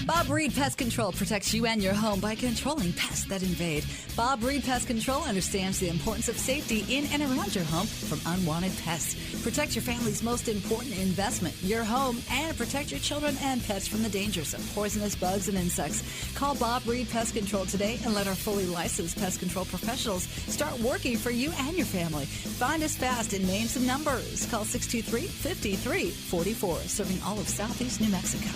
Bob Reed Pest Control protects you and your home by controlling pests that invade. Bob Reed Pest Control understands the importance of safety in and around your home from unwanted pests. Protect your family's most important investment, your home, and protect your children and pets from the dangers of poisonous bugs and insects. Call Bob Reed Pest Control today and let our fully licensed pest control professionals start working for you and your family. Find us fast in names and numbers. Call 623-5344, serving all of Southeast New Mexico.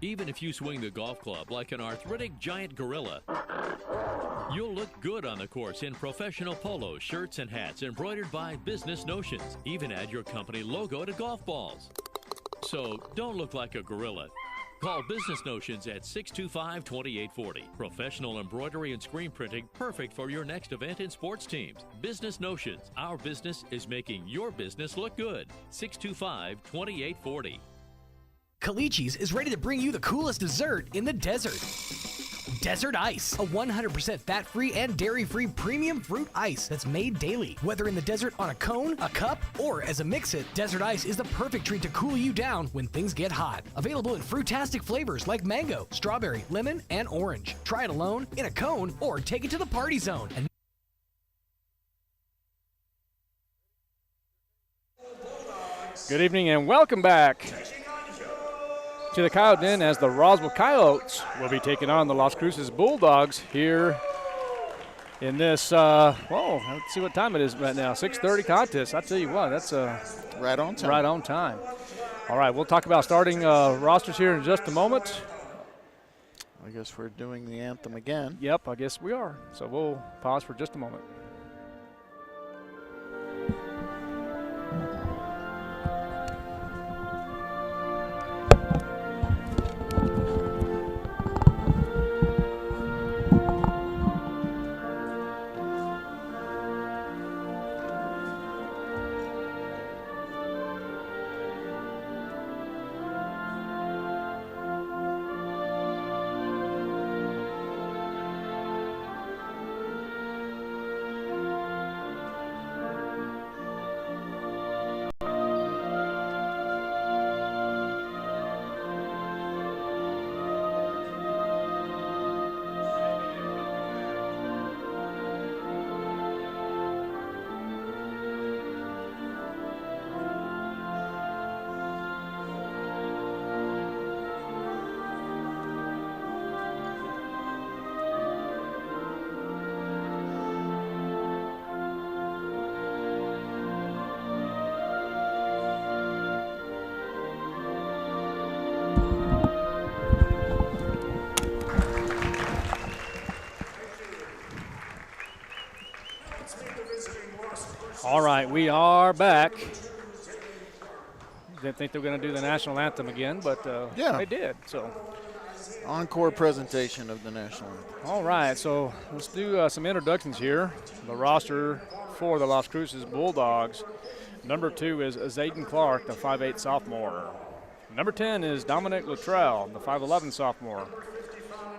Even if you swing the golf club like an arthritic giant gorilla, you'll look good on the course in professional polos, shirts, and hats embroidered by Business Notions. Even add your company logo to golf balls. So don't look like a gorilla. Call Business Notions at 625-2840. Professional embroidery and screen printing, perfect for your next event and sports teams. Business Notions. Our business is making your business look good. 625-2840. Calici's is ready to bring you the coolest dessert in the desert. Desert Ice, a 100% fat-free and dairy-free premium fruit ice that's made daily. Whether in the desert on a cone, a cup, or as a mix-it, Desert Ice is the perfect treat to cool you down when things get hot. Available in fruitastic flavors like mango, strawberry, lemon, and orange. Try it alone, in a cone, or take it to the party zone. Good evening and welcome back to the Coyote Den as the Roswell Coyotes will be taking on the Las Cruces Bulldogs here in this, let's see what time it is right now, 6:30 contest. I tell you what, that's right on time. Right on time. All right, we'll talk about starting rosters here in just a moment. I guess we're doing the anthem again. Yep, I guess we are. So we'll pause for just a moment. All right, we are back. Didn't think they were going to do the national anthem again, but they did. So, encore presentation of the national anthem. All right, so let's do some introductions here. The roster for the Las Cruces Bulldogs. Number 2 is Zayden Clark, the 5'8 sophomore. Number 10 is Dominic Luttrell, the 5'11 sophomore.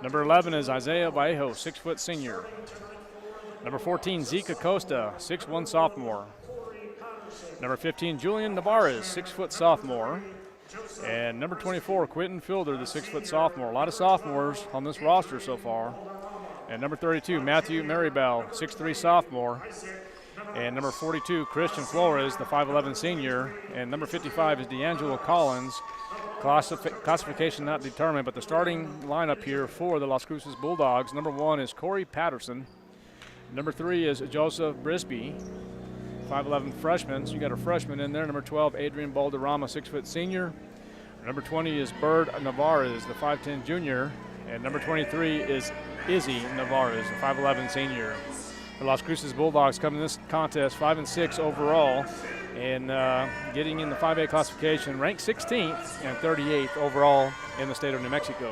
Number 11 is Isaiah Vallejo, 6' senior. Number 14, Zeke Acosta, 6'1 sophomore. Number 15, Julian Navarez, 6' sophomore. And number 24, Quentin Fielder, the 6' sophomore. A lot of sophomores on this roster so far. And number 32, Matthew Maribel, 6'3 sophomore. And number 42, Christian Flores, the 5'11 senior. And number 55 is D'Angelo Collins. Classification not determined, but the starting lineup here for the Las Cruces Bulldogs. Number 1 is Corey Patterson. Number 3 is Joseph Brisby, 5'11 freshman. So you got a freshman in there. Number 12, Adrian Balderrama, 6' senior. Number 20 is Bird Navarez, the 5'10 junior. And number 23 is Izzy Navarez, the 5'11 senior. The Las Cruces Bulldogs come in this contest 5-6 overall, and getting in the 5A classification, ranked 16th and 38th overall in the state of New Mexico.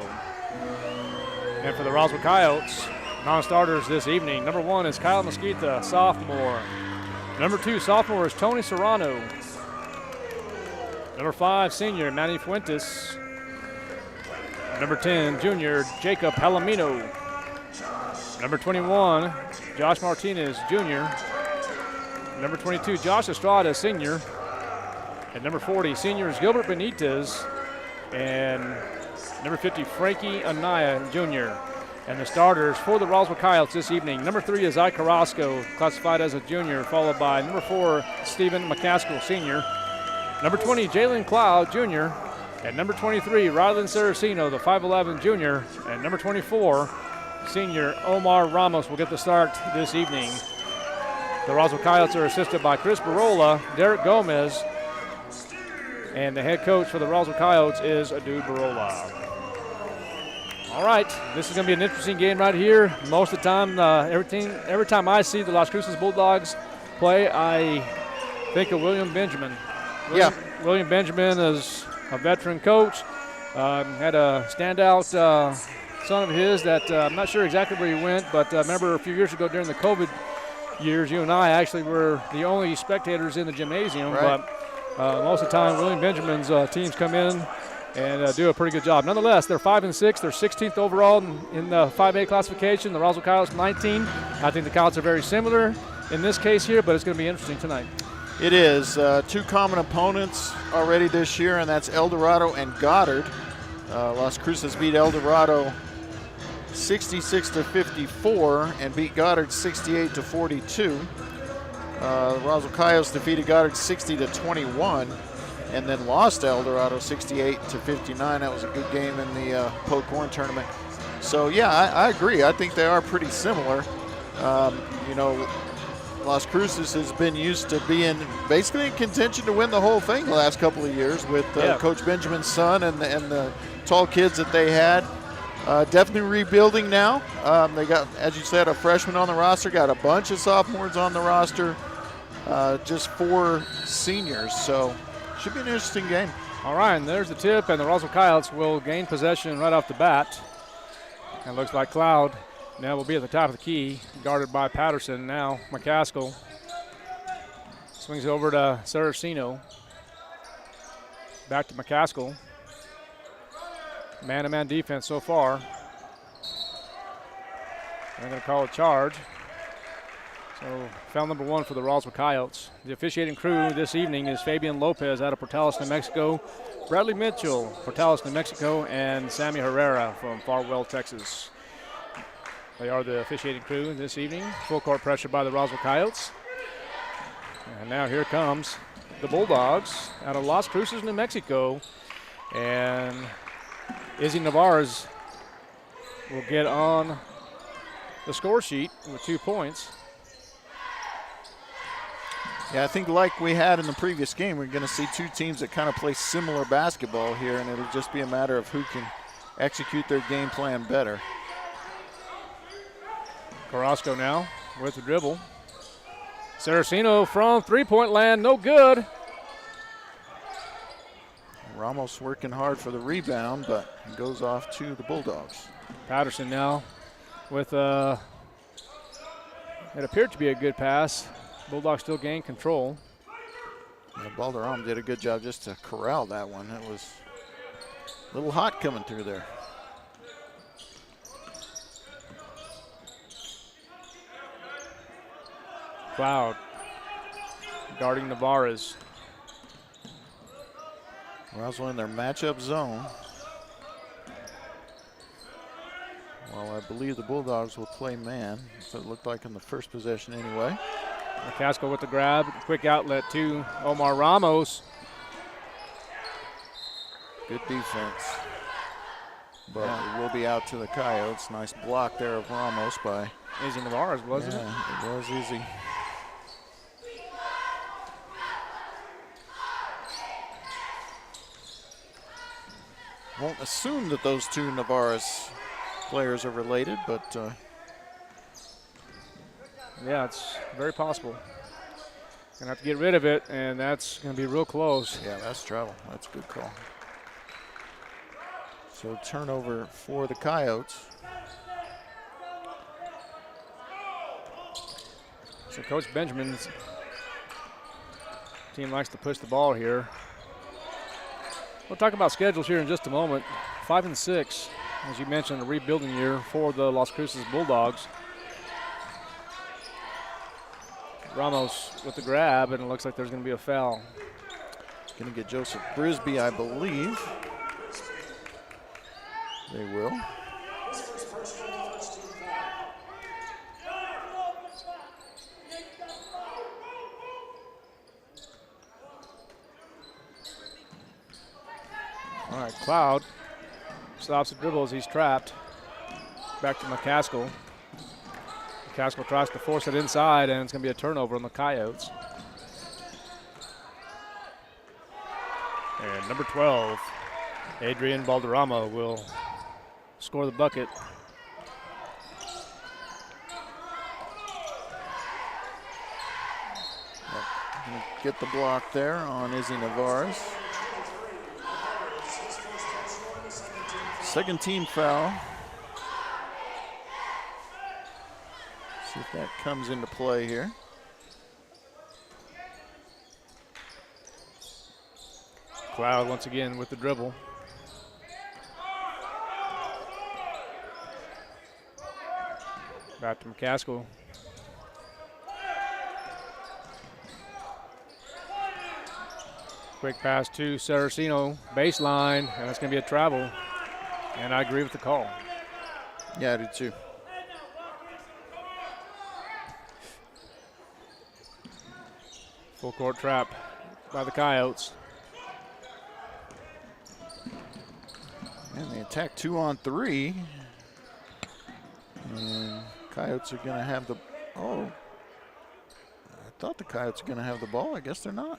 And for the Roswell Coyotes, non-starters this evening. Number 1 is Kyle Mesquita, sophomore. Number 2, sophomore is Tony Serrano. Number 5, senior Manny Fuentes. Number 10, junior Jacob Palomino. Number 21, Josh Martinez, junior. Number 22, Josh Estrada, senior. And number 40, seniors Gilbert Benitez and Number 50, Frankie Anaya Jr. And the starters for the Roswell Coyotes this evening. Number 3 is Ike Carrasco, classified as a junior, followed by number 4, Stephen McCaskill, senior. Number 20, Jalen Cloud, junior. And number 23, Rylan Saraceno, the 5'11 junior. And number 24, senior Omar Ramos will get the start this evening. The Roswell Coyotes are assisted by Chris Barola, Derek Gomez, and the head coach for the Roswell Coyotes is Adu Barola. All right, this is going to be an interesting game right here. Most of the time, every time I see the Las Cruces Bulldogs play, I think of William Benjamin. William Benjamin is a veteran coach. Had a standout son of his that I'm not sure exactly where he went, but I remember a few years ago during the COVID years, you and I actually were the only spectators in the gymnasium. Right. But most of the time, William Benjamin's teams come in and do a pretty good job. Nonetheless, they're 5-6. They're 16th overall in the 5A classification. The Roswell Coyotes 19. I think the Coyotes are very similar in this case here, but it's going to be interesting tonight. It is. Two common opponents already this year, and that's El Dorado and Goddard. Las Cruces beat El Dorado 66-54 and beat Goddard 68-42. The Roswell Coyotes defeated Goddard 60-21. And then lost to El Dorado 68-59. That was a good game in the Poke Horn tournament. So yeah, I agree. I think they are pretty similar. Las Cruces has been used to being basically in contention to win the whole thing the last couple of years with Coach Benjamin's son and the tall kids that they had. Definitely rebuilding now. They got, as you said, a freshman on the roster, got a bunch of sophomores on the roster, just 4 seniors. So should be an interesting game. All right, and there's the tip, and the Roswell Coyotes will gain possession right off the bat. And it looks like Cloud now will be at the top of the key, guarded by Patterson. Now McCaskill swings over to Saraceno. Back to McCaskill. Man-to-man defense so far. They're going to call a charge. So foul number 1 for the Roswell Coyotes. The officiating crew this evening is Fabian Lopez out of Portales, New Mexico, Bradley Mitchell, Portales, New Mexico, and Sammy Herrera from Farwell, Texas. They are the officiating crew this evening. Full court pressure by the Roswell Coyotes. And now here comes the Bulldogs out of Las Cruces, New Mexico. And Izzy Navarez will get on the score sheet with 2 points. Yeah, I think like we had in the previous game, we're going to see 2 teams that kind of play similar basketball here, and it'll just be a matter of who can execute their game plan better. Carrasco now with the dribble. Saraceno from three-point land, no good. Ramos working hard for the rebound, but it goes off to the Bulldogs. Patterson now with it appeared to be a good pass. Bulldogs still gain control. Yeah, Balderrama did a good job just to corral that one. It was a little hot coming through there. Cloud guarding Navarez. Roswell in their matchup zone. Well, I believe the Bulldogs will play man. So it looked like in the first possession anyway. McCaskill with the grab, quick outlet to Omar Ramos. Good defense. But it will be out to the Coyotes. Nice block there of Ramos by Izzy Navarez, wasn't it? Yeah, it was easy. Won't assume that those 2 Navarez players are related, but yeah, it's very possible. Gonna have to get rid of it, and that's gonna be real close. yeah, that's trouble. That's a good call. So turnover for the Coyotes. So Coach Benjamin's team likes to push the ball here. We'll talk about schedules here in just a moment. 5-6, as you mentioned, a rebuilding year for the Las Cruces Bulldogs. Ramos with the grab, and it looks like there's going to be a foul. Going to get Joseph Brisby, I believe. They will. All right, Cloud stops the dribble as he's trapped. Back to McCaskill. McCaskill tries to force it inside, and it's going to be a turnover on the Coyotes. And number 12, Adrian Balderrama will score the bucket. Get the block there on Izzy Navarez. Second team foul. See if that comes into play here. Cloud once again with the dribble. Back to McCaskill. Quick pass to Saraceno, baseline, and that's going to be a travel. And I agree with the call. Yeah, I do too. Full court trap by the Coyotes. And they attack 2-on-3. And Coyotes are going to have the, I thought the Coyotes are going to have the ball. I guess they're not.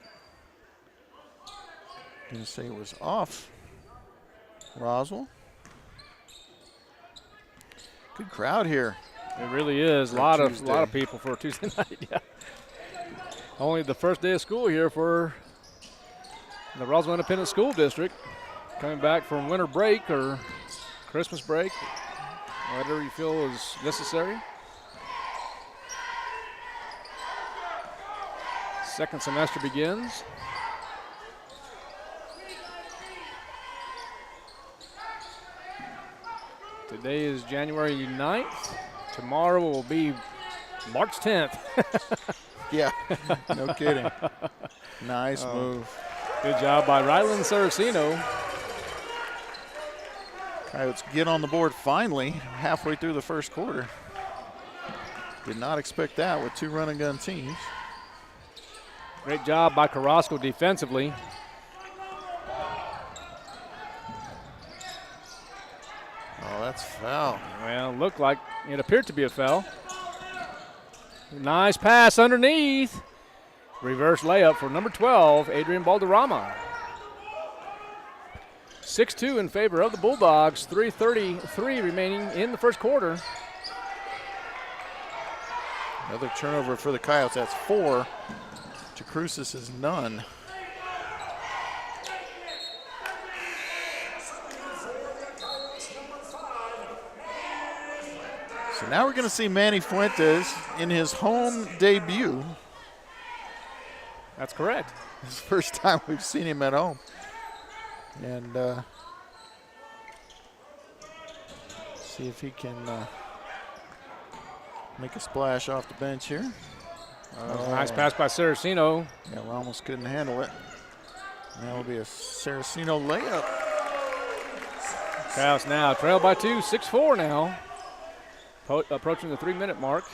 Going to say it was off Roswell. Good crowd here. It really is. A lot of people for a Tuesday night. Yeah. Only the first day of school here for the Roswell Independent School District. Coming back from winter break or Christmas break, whatever you feel is necessary. Second semester begins. Today is January 9th. Tomorrow will be March 10th. Yeah, no kidding. Nice move. Good job by Rylan Saraceno. Coyotes get on the board finally, halfway through the first quarter. Did not expect that with two run and gun teams. Great job by Carrasco defensively. Oh, that's foul. Well, looked like it appeared to be a foul. Nice pass underneath. Reverse layup for number 12, Adrian Balderrama. 6-2 in favor of the Bulldogs. 3:33 remaining in the first quarter. Another turnover for the Coyotes. That's 4 to Cruces' none. So now we're going to see Manny Fuentes in his home debut. That's correct. It's the first time we've seen him at home. And see if he can make a splash off the bench here. Nice pass by Saraceno. Yeah, we almost couldn't handle it. And that will be a Saraceno layup. Coyotes now trail by 2, 6-4 now. Approaching the 3-minute mark.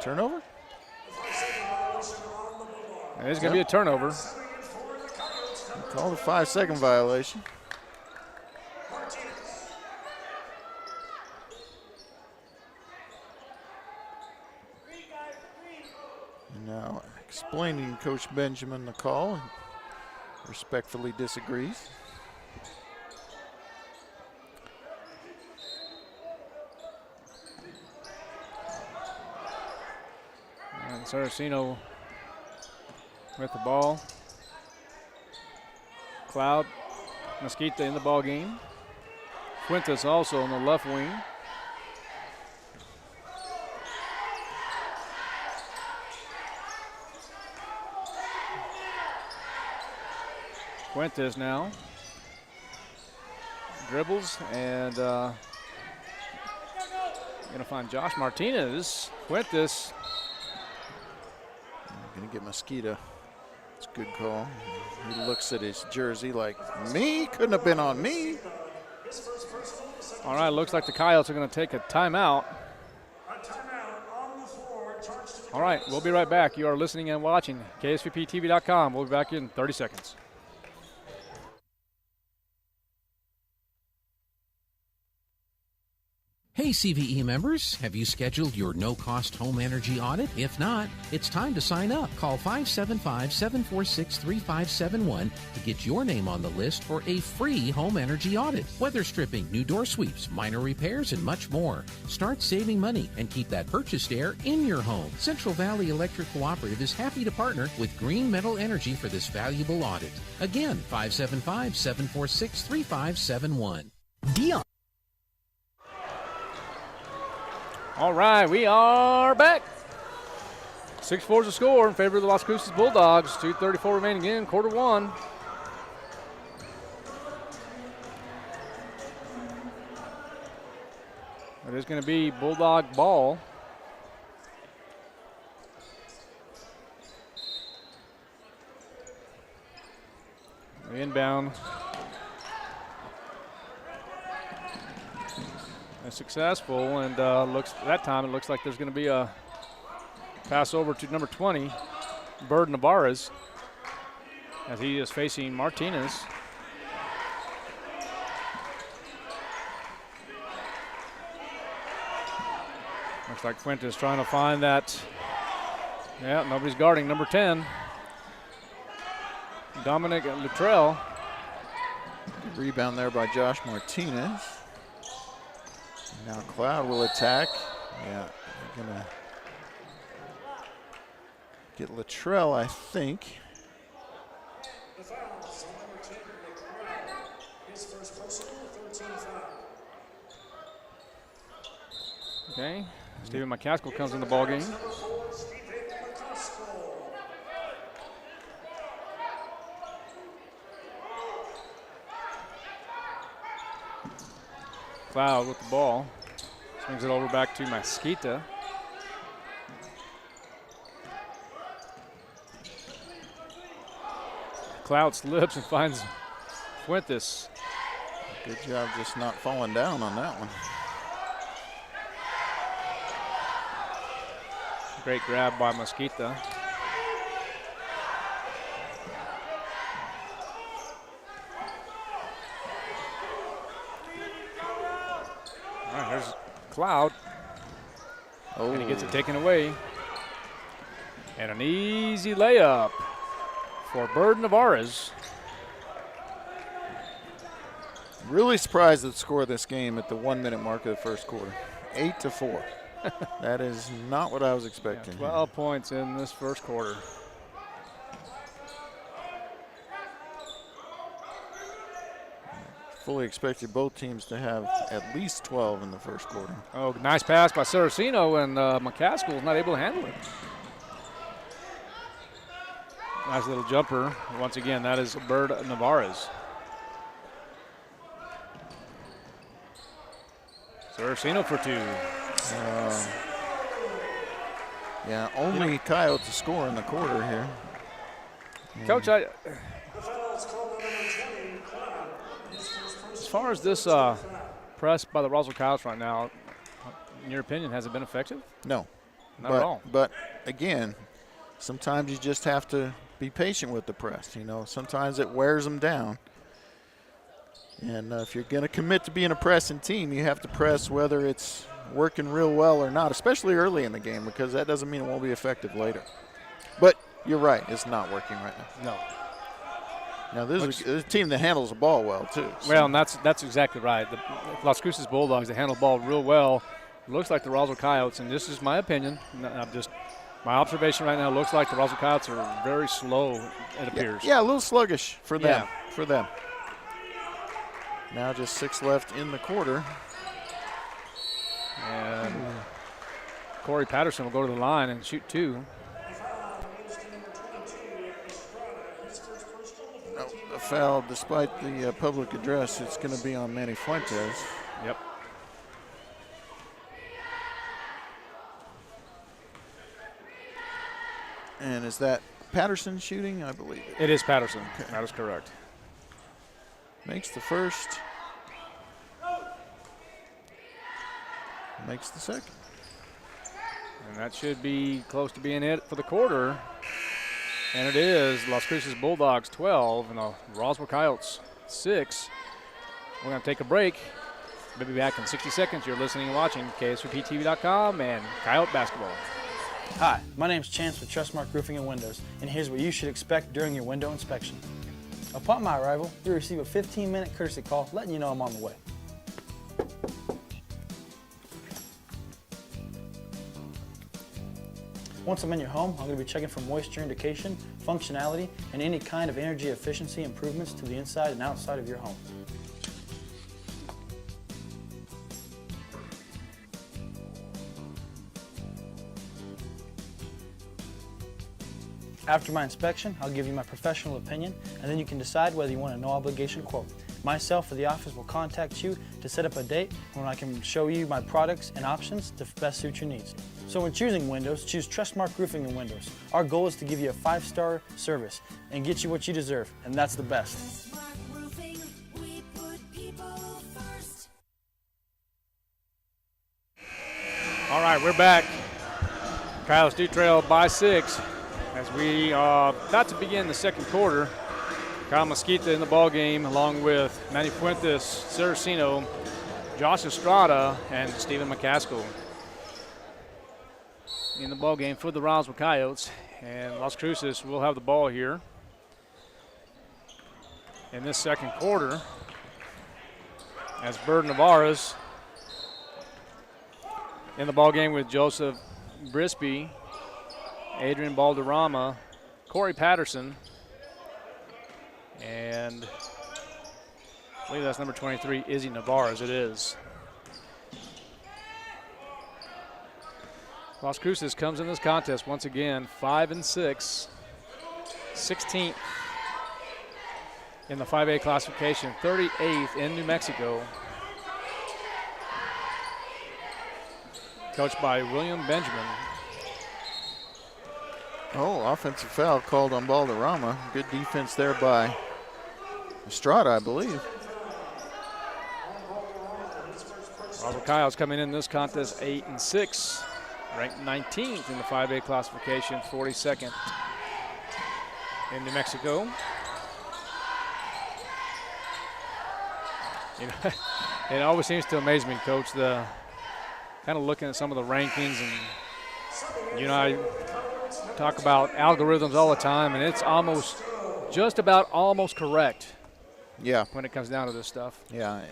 Turnover? It's going to be a turnover. Called a 5-second violation. And now explaining Coach Benjamin the call, respectfully disagrees. And Saraceno with the ball. Cloud, Mesquita in the ball game. Fuentes also on the left wing. Fuentes now dribbles and going to find Josh Martinez. Fuentes. Going to get Mesquita It's a good call. He looks at his jersey like, me? Couldn't have been on me. All right, looks like the Coyotes are going to take a timeout. All right, we'll be right back. You are listening and watching KSVPTV.com. We'll be back in 30 seconds. Hey CVE members, have you scheduled your no-cost home energy audit? If not, it's time to sign up. Call 575-746-3571 to get your name on the list for a free home energy audit. Weather stripping, new door sweeps, minor repairs, and much more. Start saving money and keep that purchased air in your home. Central Valley Electric Cooperative is happy to partner with Green Metal Energy for this valuable audit. Again, 575-746-3571. Dion. All right, we are back. 6-4 is the score in favor of the Las Cruces Bulldogs. 2:34 remaining in quarter one. It is going to be Bulldog ball. Inbound. Successful, and that time it looks like there's going to be a pass over to number 20, Bird Navarez, as he is facing Martinez. Looks like Fuentes trying to find that. Yeah, nobody's guarding number 10, Dominic Luttrell. Good rebound there by Josh Martinez. Now Cloud will attack. Yeah, they're gonna get Luttrell, I think. Okay, Stephen McCaskill comes in the ball game. Cloud with the ball. Swings it over back to Mesquita. Cloud slips and finds Fuentes. Good job just not falling down on that one. Great grab by Mesquita. All right, there's Cloud. Oh. And he gets it taken away. And an easy layup for Bird Navarez. Really surprised at the score of this game at the 1 minute mark of the first quarter. 8-4. That is not what I was expecting. Yeah, 12 points in this first quarter. Fully expected both teams to have at least 12 in the first quarter. Oh, nice pass by Saraceno, and McCaskill was not able to handle it. Nice little jumper. Once again, that is Bird Navarez. Saraceno for two. Yeah, only Coyotes to score in the quarter here. Coach, as far as this press by the Roswell Coyotes right now, in your opinion, has it been effective? No. Not at all. But again, sometimes you just have to be patient with the press. You know, sometimes it wears them down. And if you're going to commit to being a pressing team, you have to press whether it's working real well or not, especially early in the game, because that doesn't mean it won't be effective later. But you're right, it's not working right now. No. Now, this is a team that handles the ball well, too. So. Well, and that's exactly right. The Las Cruces Bulldogs, they handle the ball real well. It looks like the Roswell Coyotes, and this is my opinion, my observation right now, looks like the Roswell Coyotes are very slow, it appears. Yeah, a little sluggish for them. Yeah. For them. Now just 6 left in the quarter. And Corey Patterson will go to the line and shoot two. No, a foul, despite the public address, it's going to be on Manny Fuentes. Yep. And is that Patterson shooting? I believe it. It is Patterson. Okay. That is correct. Makes the first. Makes the second. And that should be close to being it for the quarter. And it is. Las Cruces Bulldogs 12 and the Roswell Coyotes 6. We're going to take a break. We'll be back in 60 seconds. You're listening and watching KSRPTV.com and Coyote Basketball. Hi, my name's Chance with Trustmark Roofing and Windows, and here's what you should expect during your window inspection. Upon my arrival, you'll receive a 15-minute courtesy call letting you know I'm on the way. Once I'm in your home, I'm going to be checking for moisture indication, functionality, and any kind of energy efficiency improvements to the inside and outside of your home. After my inspection, I'll give you my professional opinion, and then you can decide whether you want a no-obligation quote. Myself or the office will contact you to set up a date when I can show you my products and options to best suit your needs. So when choosing windows, choose Trustmark Roofing and Windows. Our goal is to give you a 5-star service and get you what you deserve, and that's the best. Roofing, we put people first. All right, we're back. Coyotes do trail by 6 as we are about to begin the second quarter. Kyle Mesquita in the ball game, along with Manny Fuentes, Saraceno, Josh Estrada, and Stephen McCaskill in the ball game for the Roswell Coyotes. And Las Cruces will have the ball here in this second quarter as Bird Navarez in the ball game with Joseph Brisby, Adrian Balderrama, Corey Patterson, and I believe that's number 23, Izzy Navarez. It is. Las Cruces comes in this contest once again 5-6, 16th in the 5A classification, 38th in New Mexico. Coached by William Benjamin. Oh, offensive foul called on Balderrama. Good defense there by Estrada, I believe. Roswell Coyotes coming in this contest 8-6, ranked 19th in the 5A classification, 42nd in New Mexico. You know, it always seems to amaze me, Coach, the kind of looking at some of the rankings, and you know, I talk about algorithms all the time, and it's just about almost correct. Yeah. When it comes down to this stuff. Yeah,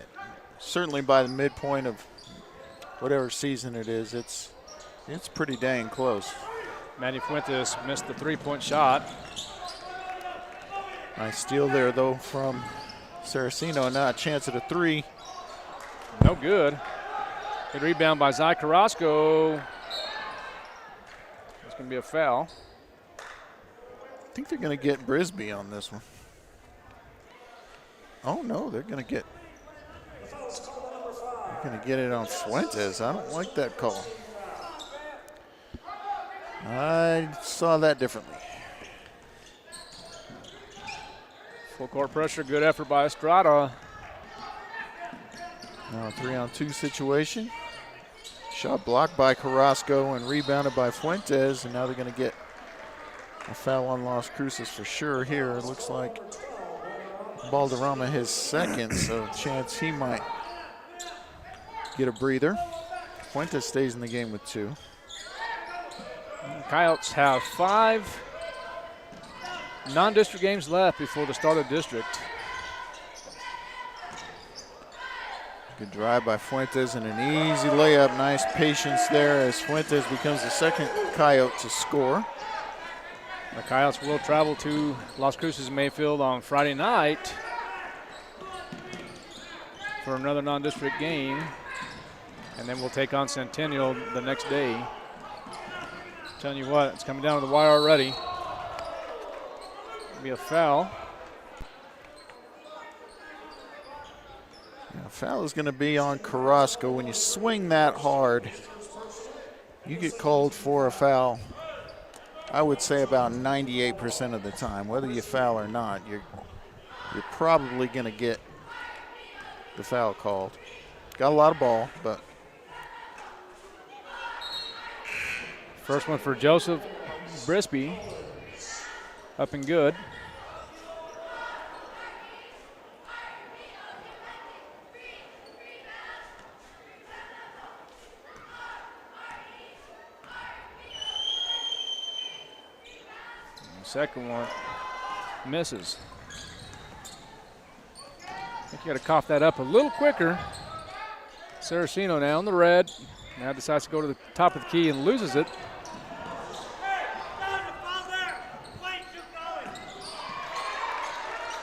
certainly by the midpoint of whatever season it is, it's pretty dang close. Manny Fuentes missed the three-point shot. Nice steal there, though, from Saraceno. Now a chance at a three. No good. Good rebound by Zy Carrasco. It's going to be a foul. I think they're going to get Brisby on this one. Oh, no, they're going to get it on Fuentes. I don't like that call. I saw that differently. Full court pressure, good effort by Estrada. Now a 3-on-2 situation. Shot blocked by Carrasco and rebounded by Fuentes, and now they're going to get a foul on Las Cruces for sure here. It looks like Balderrama his second, so chance he might get a breather. Fuentes stays in the game with 2. Coyotes have 5 non-district games left before the start of district. Good drive by Fuentes and an easy layup. Nice patience there as Fuentes becomes the second Coyote to score. The Coyotes will travel to Las Cruces Mayfield on Friday night for another non-district game, and then we'll take on Centennial the next day. Telling you what, it's coming down to the wire already. It'll be a foul. Yeah, foul is going to be on Carrasco. When you swing that hard, you get called for a foul. I would say about 98% of the time, whether you foul or not, you're probably going to get the foul called. Got a lot of ball, but. First one for Joseph Brisby. Up and good. Second one misses. I think you got to cough that up a little quicker. Saraceno now in the red. Now decides to go to the top of the key and loses it.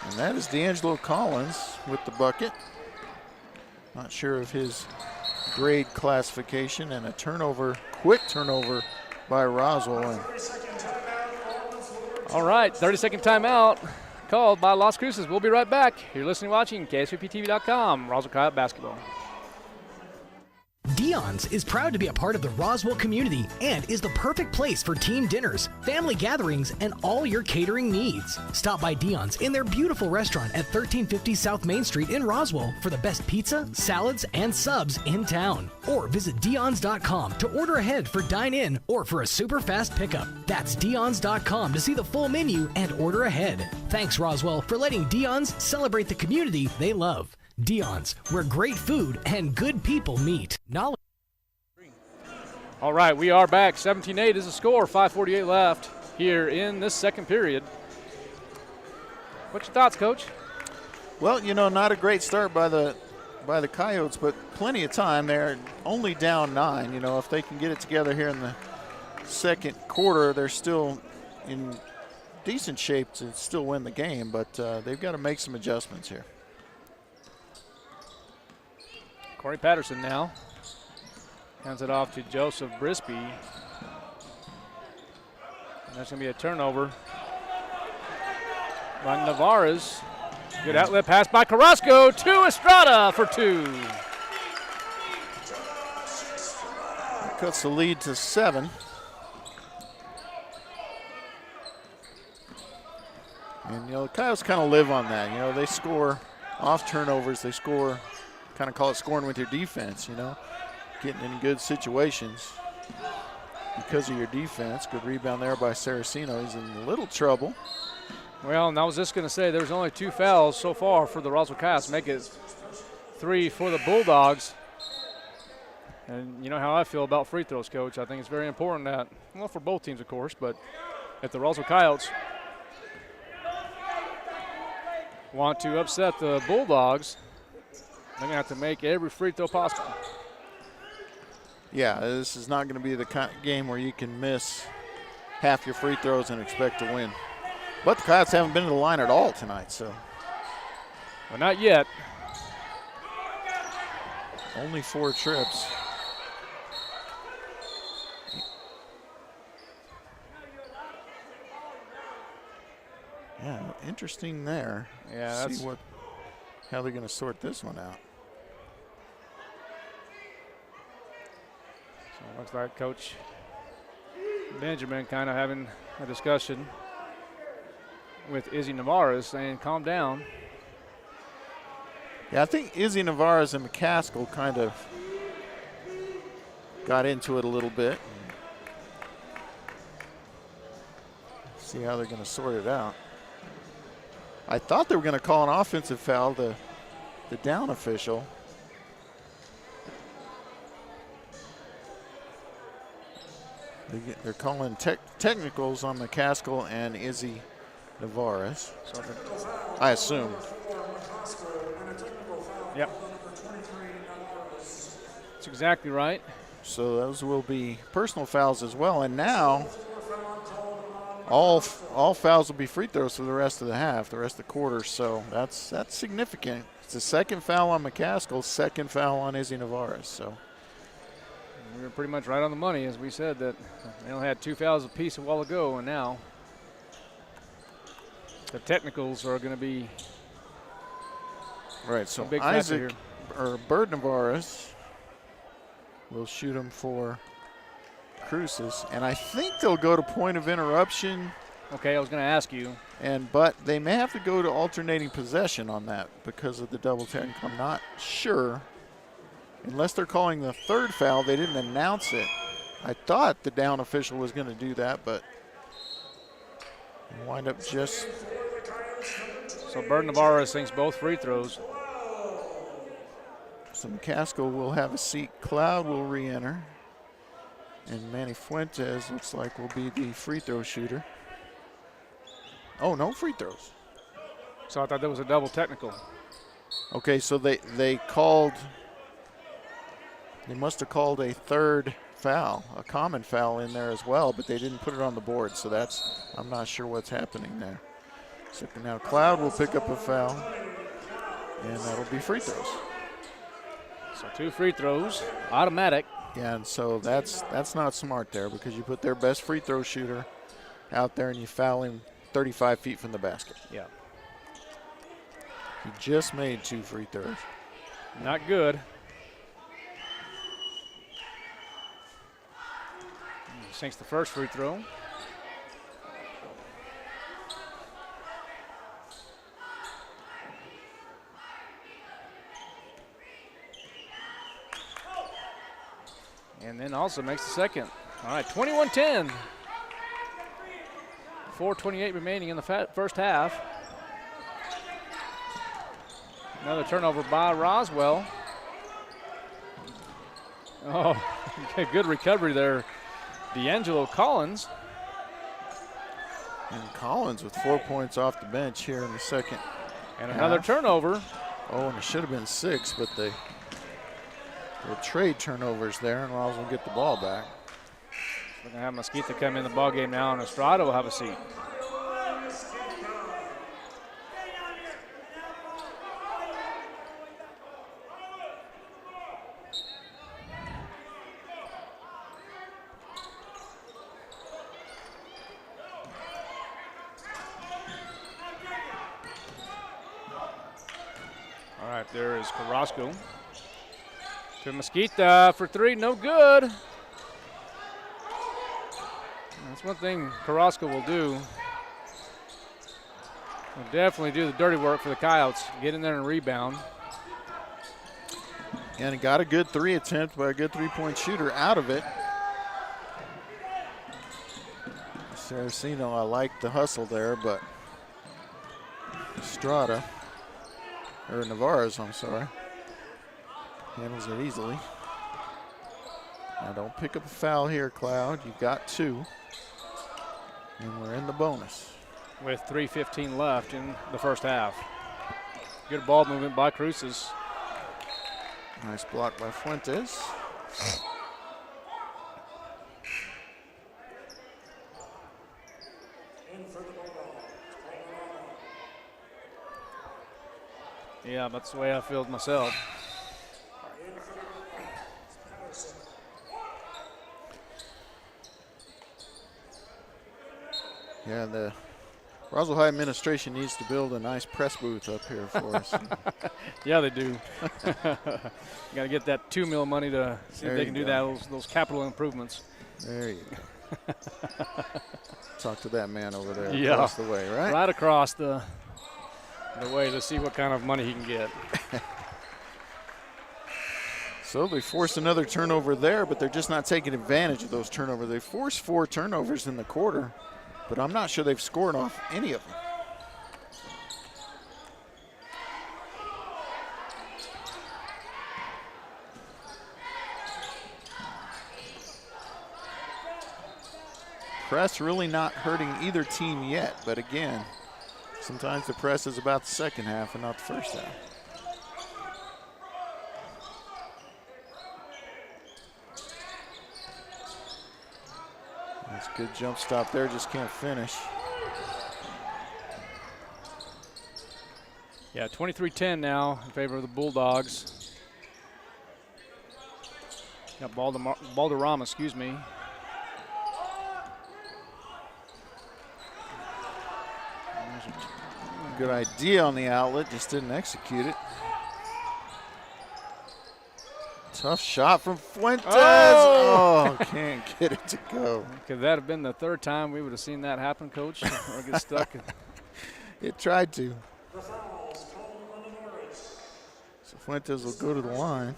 And that is D'Angelo Collins with the bucket. Not sure of his grade classification, and a turnover, quick turnover by Roswell. All right, 30-second timeout called by Las Cruces. We'll be right back. You're listening, watching KSVPTV.com, Roswell Coyote Basketball. Dion's is proud to be a part of the Roswell community and is the perfect place for team dinners, family gatherings, and all your catering needs. Stop by Dion's in their beautiful restaurant at 1350 South Main Street in Roswell for the best pizza, salads, and subs in town. Or visit Dion's.com to order ahead for dine-in or for a super fast pickup. That's Dion's.com to see the full menu and order ahead. Thanks, Roswell, for letting Dion's celebrate the community they love. Dion's, where great food and good people meet. Knowledge. All right, we are back. 17-8 is the score. 5:48 left here in this second period. What's your thoughts, Coach? Well, you know, not a great start by the Coyotes, but plenty of time. They're only down 9. You know, if they can get it together here in the second quarter, they're still in decent shape to still win the game, but they've got to make some adjustments here. Corey Patterson now hands it off to Joseph Brisby. And that's going to be a turnover by Navarez. Good outlet pass by Carrasco to Estrada for 2. Cuts the lead to 7. And, you know, the Coyotes kind of live on that. You know, they score off turnovers. They score, kind of call it scoring with your defense, you know. Getting in good situations because of your defense. Good rebound there by Saraceno. He's in a little trouble. Well, and I was just going to say there's only 2 fouls so far for the Roswell Coyotes. Make it 3 for the Bulldogs. And you know how I feel about free throws, Coach. I think it's very important that, well, for both teams, of course, but if the Roswell Coyotes want to upset the Bulldogs, they're going to have to make every free throw possible. Yeah, this is not going to be the kind of game where you can miss half your free throws and expect to win. But the Coyotes haven't been to the line at all tonight, so. Well, not yet. Only 4 trips. Yeah, interesting there. Yeah, let's see how they're going to sort this one out. So it looks like Coach Benjamin kind of having a discussion with Izzy Navarez saying, calm down. Yeah, I think Izzy Navarez and McCaskill kind of got into it a little bit. See how they're going to sort it out. I thought they were going to call an offensive foul, the down official. They're calling technicals on McCaskill and Izzy Navarez. I assume. Yep. That's exactly right. So those will be personal fouls as well. And now all fouls will be free throws for the rest of the half, the rest of the quarter. So that's significant. It's the second foul on McCaskill, second foul on Izzy Navarez. So we were pretty much right on the money, as we said, that they only had 2 fouls apiece a while ago, and now the technicals are going to be right. So big Isaac or Bird Navarez will shoot him for Cruces. And I think they'll go to point of interruption. Okay, I was going to ask you. But they may have to go to alternating possession on that because of the double technical. I'm not sure. Unless they're calling the third foul, they didn't announce it. I thought the down official was going to do that, but wind up just. So Bird Navarro sinks both free throws. So McCaskill will have a seat. Cloud will re-enter. And Manny Fuentes looks like will be the free throw shooter. Oh, no free throws. So I thought that was a double technical. Okay, so they must have called a third foul, a common foul in there as well, but they didn't put it on the board, so I'm not sure what's happening there. So now Cloud will pick up a foul, and that'll be free throws. So 2 free throws, automatic. Yeah, and so that's not smart there because you put their best free throw shooter out there and you foul him 35 feet from the basket. Yeah. He just made 2 free throws. Not good. Sinks the first free throw. And then also makes the second. All right, 21-10. 4:28 remaining in the first half. Another turnover by Roswell. Oh, good recovery there. D'Angelo Collins. And Collins with 4 points off the bench here in the second. And another turnover. Oh, and it should have been 6, but they will trade turnovers there, and Roswell will get the ball back. We're going to have Mesquita come in the ballgame now, and Estrada will have a seat. All right, there is Carrasco. To Mesquita for 3, no good. That's one thing Carrasco will do. He'll definitely do the dirty work for the Coyotes. Get in there and rebound. And he got a good 3 attempt by a good 3-point shooter out of it. Saraceno, I like the hustle there, but Estrada, or Navarro's, I'm sorry, handles it easily. Now don't pick up a foul here, Cloud. You've got 2. And we're in the bonus. With 3:15 left in the first half. Good ball movement by Cruces. Nice block by Fuentes. Yeah, that's the way I feel myself. Yeah, the Roswell High administration needs to build a nice press booth up here for us. Yeah, they do. You got to get that $2 million money to see if they can do that, those capital improvements. There you go. Talk to that man over there across the way, right? Right across the way to see what kind of money he can get. So they forced another turnover there, but they're just not taking advantage of those turnovers. They forced 4 turnovers in the quarter, but I'm not sure they've scored off any of them. Press really not hurting either team yet, but again, sometimes the press is about the second half and not the first half. That's a good jump stop there, just can't finish. Yeah, 23-10 now in favor of the Bulldogs. Got Balderrama, excuse me. Good idea on the outlet, just didn't execute it. Tough shot from Fuentes. Oh! Oh, can't get it to go. Could that have been the third time we would have seen that happen, Coach? Or get stuck? It tried to. So Fuentes will go to the line.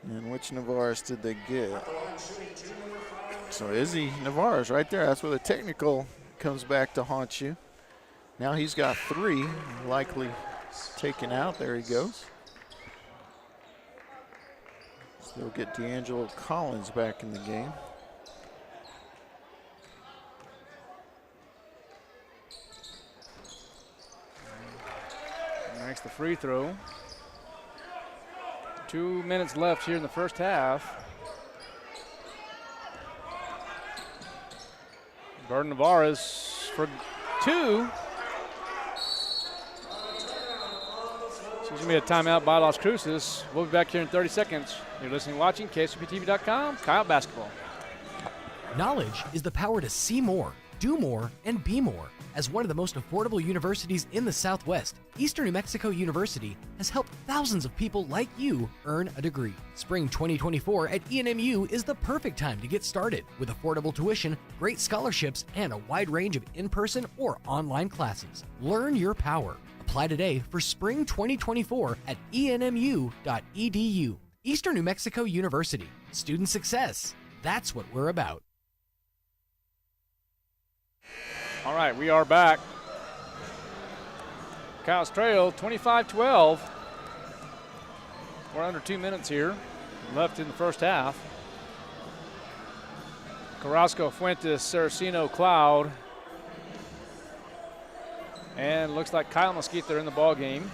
And which Navarez did they get? So Izzy Navarez right there. That's where the technical comes back to haunt you. Now he's got 3, likely taken out. There he goes. So they'll get D'Angelo Collins back in the game. Makes the free throw. 2 minutes left here in the first half. Burden Navarez for 2. So there's going to be a timeout by Las Cruces. We'll be back here in 30 seconds. You're listening, watching KSUPTV.com, Coyote Basketball. Knowledge is the power to see more, do more, and be more. As one of the most affordable universities in the Southwest, Eastern New Mexico University has helped thousands of people like you earn a degree. Spring 2024 at ENMU is the perfect time to get started with affordable tuition, great scholarships, and a wide range of in-person or online classes. Learn your power. Apply today for spring 2024 at enmu.edu. Eastern New Mexico University. Student success. That's what we're about. All right, we are back. Coyotes trail 25-12. We're under 2 minutes here left in the first half. Carrasco, Fuentes, Saraceno, Cloud. And looks like Kyle Mesquite are in the ball game.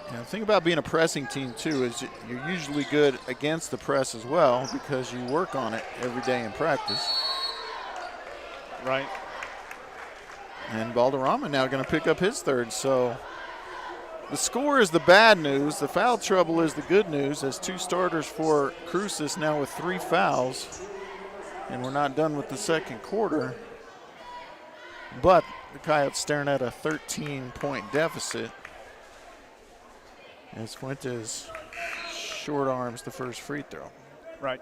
And the thing about being a pressing team, too, is you're usually good against the press as well because you work on it every day in practice. Right. And Balderrama now going to pick up his 3rd. So the score is the bad news. The foul trouble is the good news, as 2 starters for Cruces now with 3 fouls. And we're not done with the second quarter. But the Coyotes staring at a 13-point deficit as Fuentes short arms the first free throw. Right.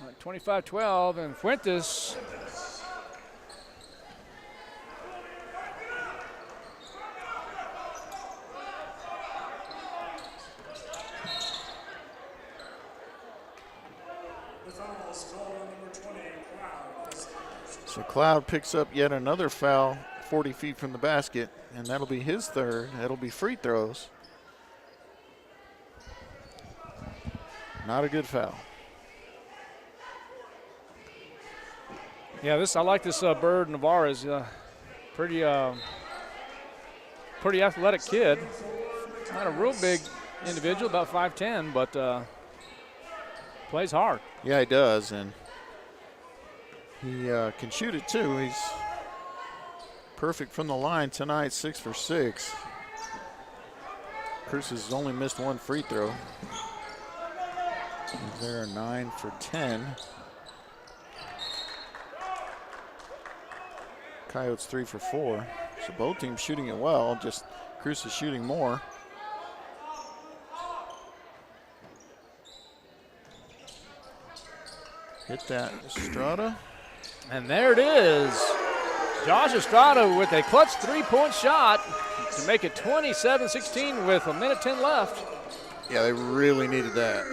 All right, 25-12, and Fuentes. So Cloud picks up yet another foul 40 feet from the basket, and that'll be his 3rd. That'll be free throws. Not a good foul. Yeah, I like this Bird Navarez. Pretty athletic kid. Not a real big individual, about 5'10", but plays hard. Yeah, he does, and he can shoot it too. He's perfect from the line tonight, 6 for 6. Cruces has only missed 1 free throw. He's there 9 for 10. Coyotes 3 for 4. So both teams shooting it well, just Cruces shooting more. Hit that Estrada. And there it is. Josh Estrada with a clutch 3-point shot to make it 27-16 with 1:10 left. Yeah, they really needed that.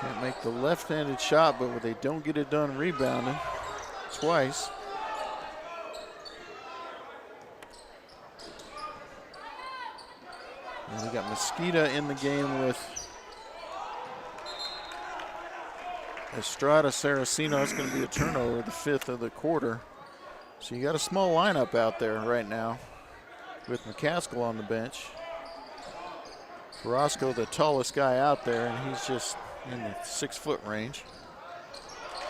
Can't make the left-handed shot, but they don't get it done rebounding twice. And we got Mosquita in the game with Estrada, Saraceno. That's going to be a turnover, the 5th of the quarter. So you got a small lineup out there right now with McCaskill on the bench. Carrasco, the tallest guy out there, and he's just in the 6-foot range.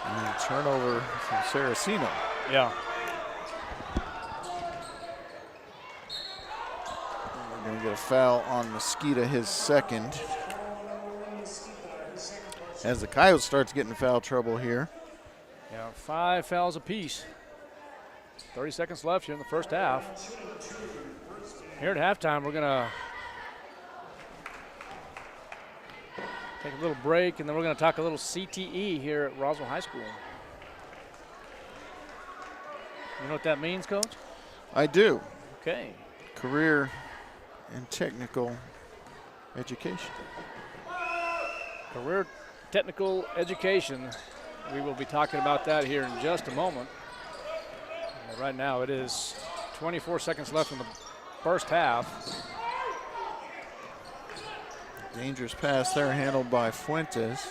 And turnover from Saraceno. Yeah. We're going to get a foul on Mosqueda, his second. As the Coyotes starts getting foul trouble here. Yeah, 5 fouls apiece. 30 seconds left here in the first half. Here at halftime, we're going to take a little break, and then we're going to talk a little CTE here at Roswell High School. You know what that means, Coach? I do. Okay. Career and technical education. Career technical education. We will be talking about that here in just a moment. But right now it is 24 seconds left in the first half. Dangerous pass there handled by Fuentes.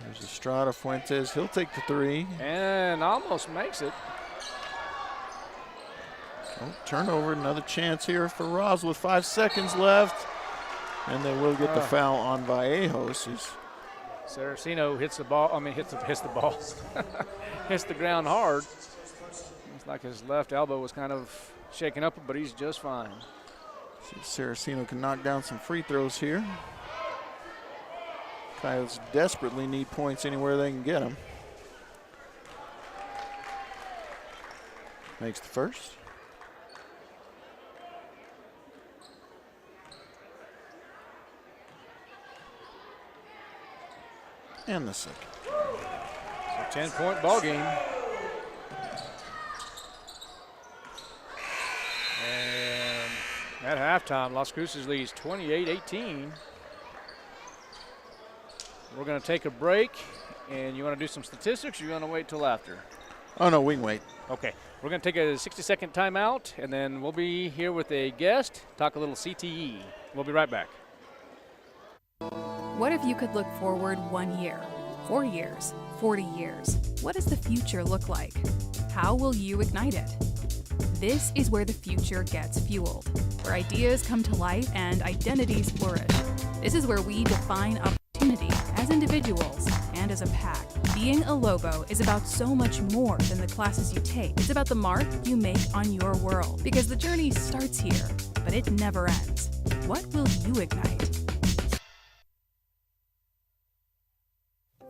There's Estrada. Fuentes, he'll take the 3. And almost makes it. Oh, turnover, another chance here for Roswell with 5 seconds left. And they will get the foul on Vallejos. Saraceno hits the ball, hits the ball. Hits the ground hard. Looks like his left elbow was kind of shaken up, but he's just fine. See if Saraceno can knock down some free throws here. Coyotes desperately need points anywhere they can get them. Makes the first. And the second. So 10-point ball game. And at halftime, Las Cruces leads 28-18. We're going to take a break, and you want to do some statistics, or you want to wait till after? Oh, no, we can wait. Okay. We're going to take a 60-second timeout, and then we'll be here with a guest, talk a little CTE. We'll be right back. What if you could look forward 1 year, 4 years, 40 years? What does the future look like? How will you ignite it? This is where the future gets fueled, where ideas come to life and identities flourish. This is where we define opportunity as individuals and as a pack. Being a Lobo is about so much more than the classes you take. It's about the mark you make on your world, because the journey starts here, but it never ends. What will you ignite?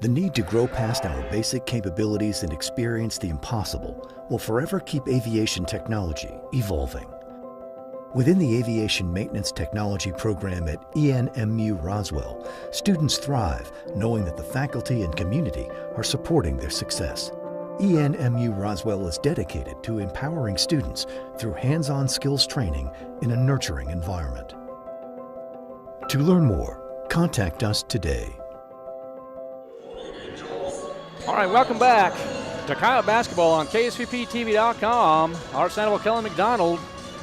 The need to grow past our basic capabilities and experience the impossible will forever keep aviation technology evolving. Within the Aviation Maintenance Technology program at ENMU Roswell, students thrive knowing that the faculty and community are supporting their success. ENMU Roswell is dedicated to empowering students through hands-on skills training in a nurturing environment. To learn more, contact us today. All right, welcome back to Coyote Basketball on KSVPTV.com. Art Sandoval, Kellen McDonald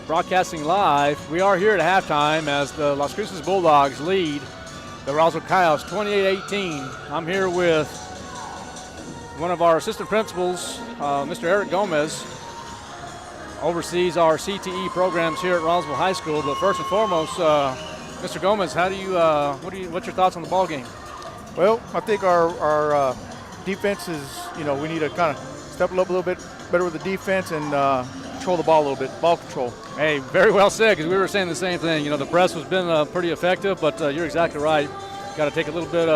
broadcasting live. We are here at halftime as the Las Cruces Bulldogs lead the Roswell Coyotes 28-18. I'm here with one of our assistant principals, Mr. Eric Gomez, oversees our CTE programs here at Roswell High School. But first and foremost, Mr. Gomez, what's your thoughts on the ball game? Well, I think our defense is, we need to kind of step up a little bit better with the defense and control the ball a little bit, ball control. Hey, very well said, because we were saying the same thing. The press has been pretty effective, but you're exactly right. Got to take a little bit,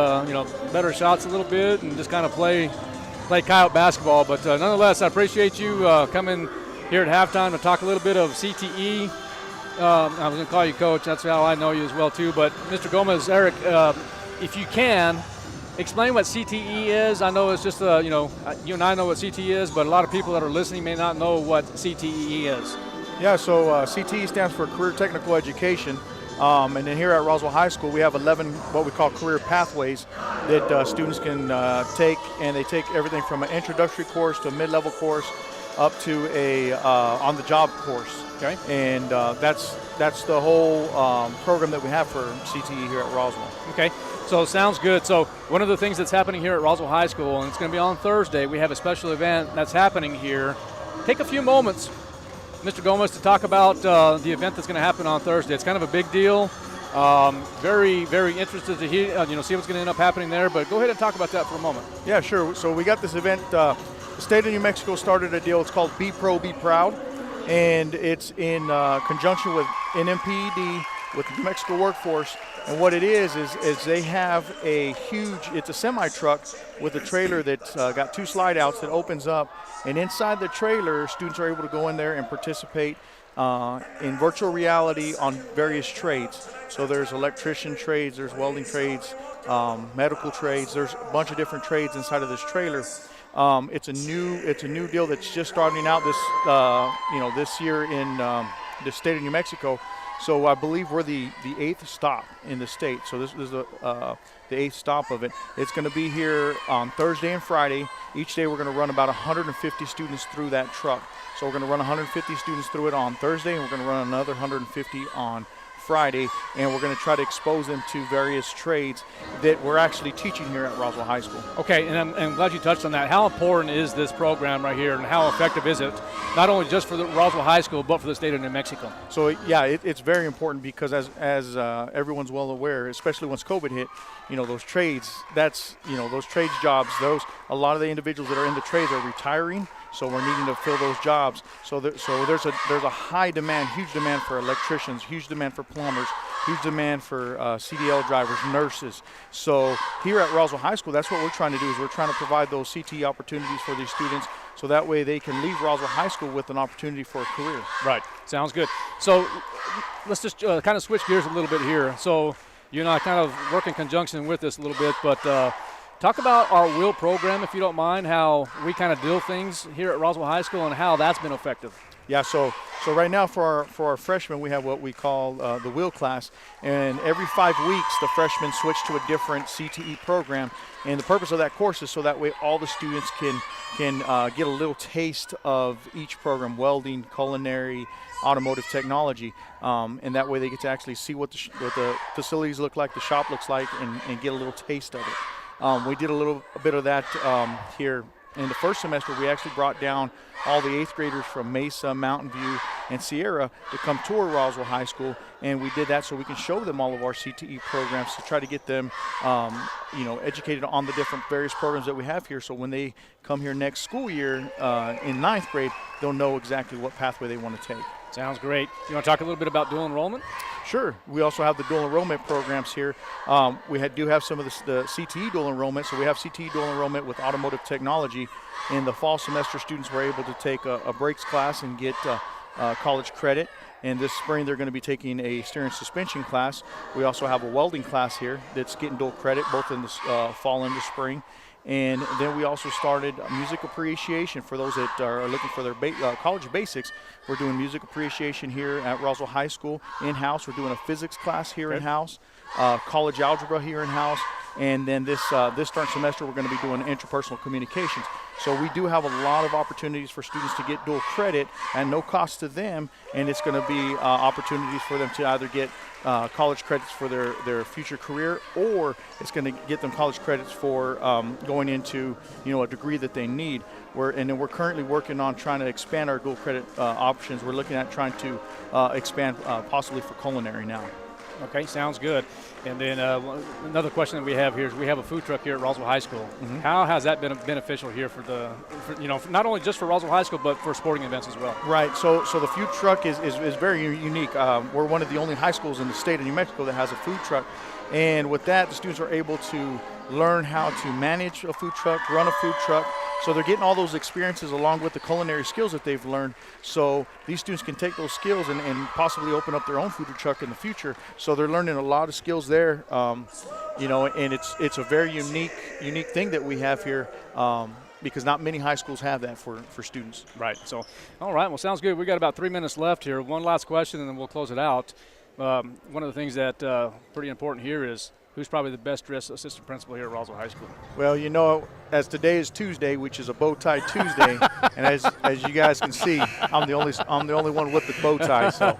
better shots a little bit and just kind of play Coyote basketball. But nonetheless, I appreciate you coming here at halftime to talk a little bit of CTE. I was going to call you Coach. That's how I know you as well, too. But Mr. Gomez, Eric, if you can, explain what CTE is. I know it's just, you and I know what CTE is, but a lot of people that are listening may not know what CTE is. Yeah, so CTE stands for Career Technical Education. And then here at Roswell High School, we have 11 what we call career pathways that students can take, and they take everything from an introductory course to a mid-level course up to a on-the-job course. Okay. And that's the whole program that we have for CTE here at Roswell. Okay. So sounds good. So one of the things that's happening here at Roswell High School, and it's going to be on Thursday, we have a special event that's happening here. Take a few moments, Mr. Gomez, to talk about the event that's going to happen on Thursday. It's kind of a big deal. Very, very interested to hear, see what's going to end up happening there. But go ahead and talk about that for a moment. Yeah, sure. So we got this event. The state of New Mexico started a deal. It's called Be Pro, Be Proud, and it's in conjunction with NMPED, with the New Mexico workforce. And what it is they have a huge, it's a semi-truck with a trailer that's got 2 slide outs that opens up. And inside the trailer, students are able to go in there and participate in virtual reality on various trades. So there's electrician trades, there's welding trades, medical trades. There's a bunch of different trades inside of this trailer. It's a new deal that's just starting out this year in the state of New Mexico. So I believe we're the 8th stop in the state. So this is the 8th stop of it. It's going to be here on Thursday and Friday. Each day we're going to run about 150 students through that truck. So we're going to run 150 students through it on Thursday, and we're going to run another 150 on Friday, and we're going to try to expose them to various trades that we're actually teaching here at Roswell High School. Okay, and I'm glad you touched on that. How important is this program right here, and how effective is it, not only just for the Roswell High School, but for the state of New Mexico? So yeah, it's very important because as everyone's well aware, especially once COVID hit, those trades, those trades jobs, a lot of the individuals that are in the trades are retiring. So we're needing to fill those jobs. So there's a high demand, huge demand for electricians, huge demand for plumbers, huge demand for CDL drivers, nurses. So here at Roswell High School, that's what we're trying to do, is we're trying to provide those CTE opportunities for these students, so that way they can leave Roswell High School with an opportunity for a career. Right. Sounds good. So let's just kind of switch gears a little bit here. So you and I kind of work in conjunction with this a little bit, but talk about our WILL program, if you don't mind, how we kind of deal things here at Roswell High School and how that's been effective. Yeah, so right now for our freshmen, we have what we call the WILL class, and every 5 weeks the freshmen switch to a different CTE program, and the purpose of that course is so that way all the students can get a little taste of each program: welding, culinary, automotive technology, and that way they get to actually see what the facilities look like, the shop looks like, and get a little taste of it. We did a bit of that here in the first semester. We actually brought down all the 8th graders from Mesa, Mountain View, and Sierra to come tour Roswell High School, and we did that so we can show them all of our CTE programs to try to get them, educated on the different various programs that we have here. So when they come here next school year in 9th grade, they'll know exactly what pathway they want to take. Sounds great. You want to talk a little bit about dual enrollment? Sure. We also have the dual enrollment programs here. We do have some of the CTE dual enrollment. So we have CTE dual enrollment with automotive technology. In the fall semester, students were able to take a brakes class and get college credit. And this spring, they're going to be taking a steering suspension class. We also have a welding class here that's getting dual credit both in the fall and the spring. And then we also started music appreciation for those that are looking for their college basics. We're doing music appreciation here at Roswell High School in-house. We're doing a physics class here in-house, college algebra here in-house, and then this start semester we're going to be doing interpersonal communications. So we do have a lot of opportunities for students to get dual credit at no cost to them, and it's going to be opportunities for them to either get college credits for their future career, or it's going to get them college credits for going into a degree that they need. And then we're currently working on trying to expand our dual credit options. We're looking at trying to expand possibly for culinary now. Okay, sounds good. And then another question that we have here is we have a food truck here at Roswell High School. Mm-hmm. How has that been beneficial here for not only just for Roswell High School, but for sporting events as well? Right. So the food truck is very unique. We're one of the only high schools in the state of New Mexico that has a food truck. And with that, the students are able to learn how to manage a food truck, run a food truck. So they're getting all those experiences along with the culinary skills that they've learned. So these students can take those skills and possibly open up their own food truck in the future. So they're learning a lot of skills there, and it's a very unique thing that we have here. Because not many high schools have that for students. Right. So, all right. Well, sounds good. We got about 3 minutes left here. One last question, and then we'll close it out. One of the things that pretty important here is who's probably the best dressed assistant principal here at Roswell High School? Well, as today is Tuesday, which is a bow tie Tuesday, and as you guys can see, I'm the only one with the bow tie. So,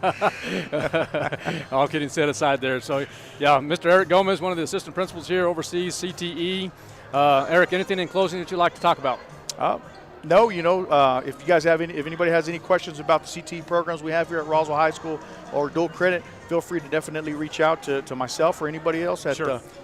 all kidding set aside there. So, yeah, Mr. Eric Gomez, one of the assistant principals here, oversees CTE. Eric, anything in closing that you'd like to talk about? No, if you guys if anybody has any questions about the CTE programs we have here at Roswell High School or dual credit, feel free to definitely reach out to myself or anybody else at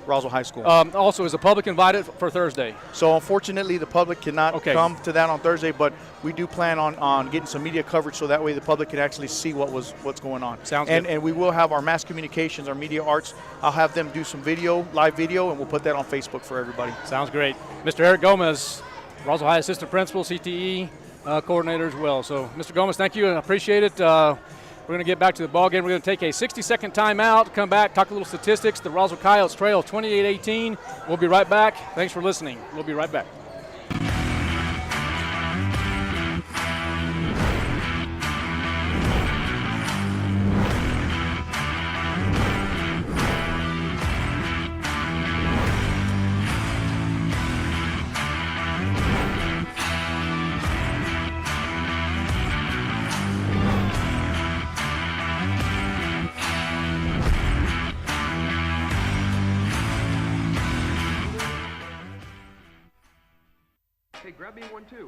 Roswell High School. Also, is the public invited for Thursday? So unfortunately, the public cannot come to that on Thursday, but we do plan on getting some media coverage so that way the public can actually see what's going on. Sounds good. And we will have our mass communications, our media arts. I'll have them do some live video, and we'll put that on Facebook for everybody. Sounds great. Mr. Eric Gomez, Roswell High Assistant Principal, CTE Coordinator as well. So, Mr. Gomez, thank you, and I appreciate it. We're going to get back to the ball game. We're going to take a 60-second timeout, come back, talk a little statistics. The Roswell Coyotes trail 28-18. We'll be right back. Thanks for listening. We'll be right back. Hey, grab me one too.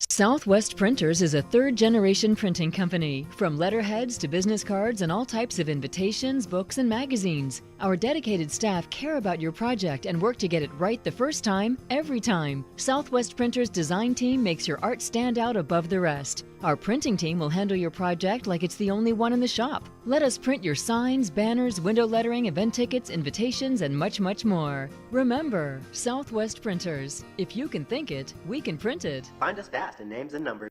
Southwest Printers is a third-generation printing company. From letterheads to business cards and all types of invitations, books, and magazines. Our dedicated staff care about your project and work to get it right the first time, every time. Southwest Printers' design team makes your art stand out above the rest. Our printing team will handle your project like it's the only one in the shop. Let us print your signs, banners, window lettering, event tickets, invitations, and much, much more. Remember, Southwest Printers. If you can think it, we can print it. Find us fast in names and numbers.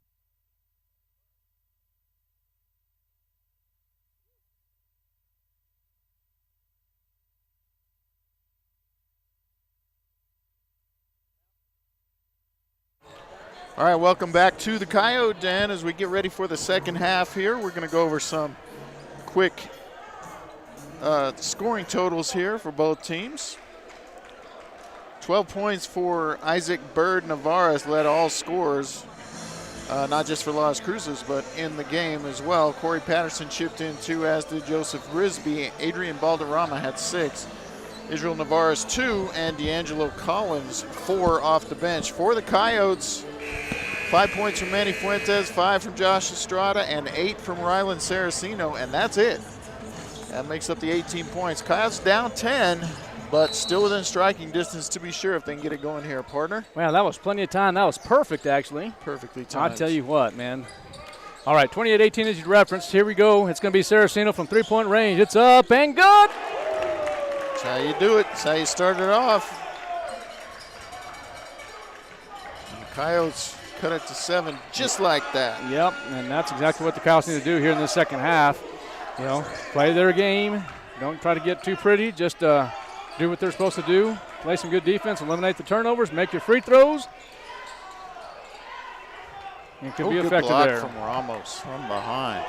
All right, welcome back to the Coyote Den as we get ready for the second half here. We're going to go over some quick scoring totals here for both teams. 12 points for Isaac Bird Navarez led all scorers, not just for Las Cruces, but in the game as well. Corey Patterson chipped in 2, as did Joseph Risby. Adrian Balderrama had 6. Israel Navarez 2, and D'Angelo Collins 4 off the bench. For the Coyotes, 5 points from Manny Fuentes, 5 from Josh Estrada, and 8 from Rylan Saraceno, and that's it. That makes up the 18 points. Coyotes down 10, but still within striking distance to be sure if they can get it going here, partner. Well, that was plenty of time. That was perfect, actually. Perfectly timed. I'll tell you what, man. All right, 28-18 as you referenced. Here we go. It's going to be Saraceno from three-point range. It's up and good. That's how you do it. That's how you start it off. And the Coyotes cut it to 7 just like that. Yep, and that's exactly what the Coyotes need to do here in the second half. You know, play their game. Don't try to get too pretty. Just do what they're supposed to do. Play some good defense, eliminate the turnovers, make your free throws. It can be good effective block there. From Ramos from behind.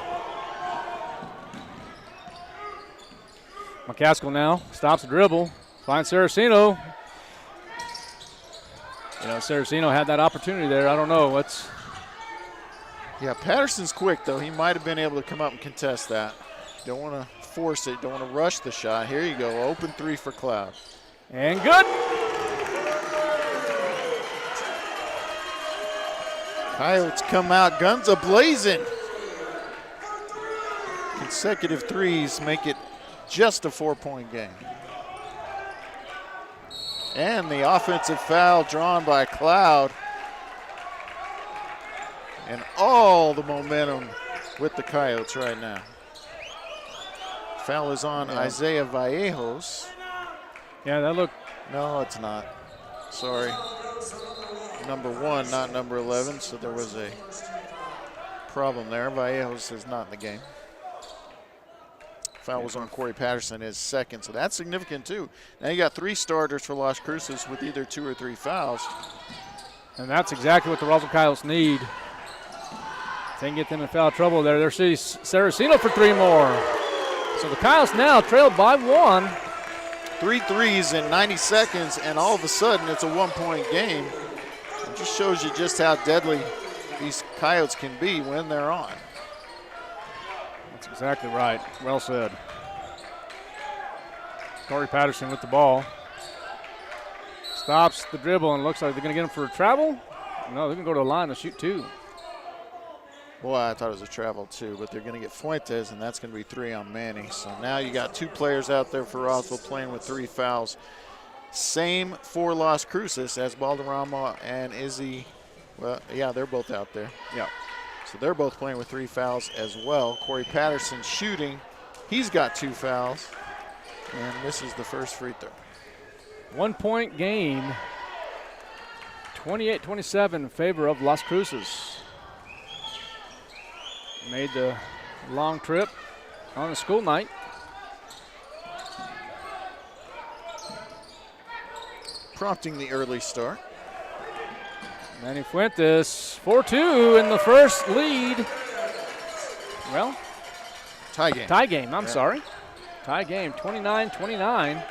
McCaskill now stops the dribble, finds Saraceno. You know, Saraceno had that opportunity there. I don't know what's. Yeah, Patterson's quick, though. He might have been able to come up and contest that. Don't want to force it. Don't want to rush the shot. Here you go. Open 3 for Cloud. And good. Coyotes come out guns a-blazing. Consecutive threes make it just a 4-point game. And the offensive foul drawn by Cloud. And all the momentum with the Coyotes right now. Foul is on Isaiah Vallejos. Yeah, that looked. No, it's not. Sorry. Number 1, not number 11, so there was a problem there. Vallejos is not in the game. Foul was on Corey Patterson, his second, so that's significant too. Now you got 3 starters for Las Cruces with either 2 or 3 fouls. And that's exactly what the Roswell Coyotes need. They can get them in foul trouble there. There's Saraceno for 3 more. So the Coyotes now trail by 1. 3 threes in 90 seconds, and all of a sudden it's a 1-point game. It just shows you just how deadly these Coyotes can be when they're on. That's exactly right. Well said. Corey Patterson with the ball. Stops the dribble and looks like they're going to get him for a travel. No, they're going to go to the line and shoot 2. Boy, I thought it was a travel too, but they're going to get Fuentes, and that's going to be 3 on Manny. So now you got 2 players out there for Roswell playing with 3 fouls. Same for Las Cruces as Balderrama and Izzy. Well, yeah, they're both out there. Yeah. So they're both playing with 3 fouls as well. Corey Patterson shooting. He's got 2 fouls, and misses the first free throw. 1-point game. 28-27 in favor of Las Cruces. Made the long trip on a school night. Prompting the early start. Manny Fuentes, 4-2 in the first lead. Well, tie game. Tie game, I'm sorry. Tie game, 29-29.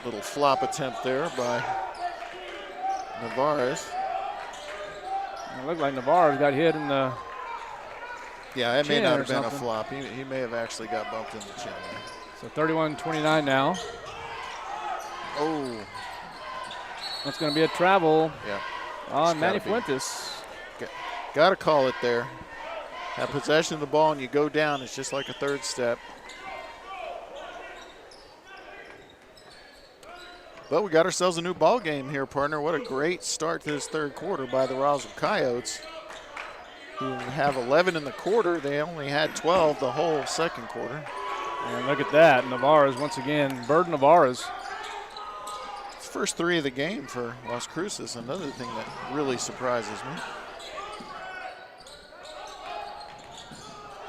Little flop attempt there by Navarez. It looked like Navarez got hit in the Yeah, it may chin not or have been something. a flop. He may have actually got bumped in the chin. So 31-29 now. Oh. That's going to be a travel on It's Manny gotta be. Fuentes. Got to call it there. Have possession of the ball and you go down. It's just like a third step. But we got ourselves a new ball game here, partner. What a great start to this third quarter by the Roswell Coyotes, who have 11 in the quarter. They only had 12 the whole second quarter. And look at that. Navarez once again. Bird Navarez. First 3 of the game for Las Cruces. Another thing that really surprises me.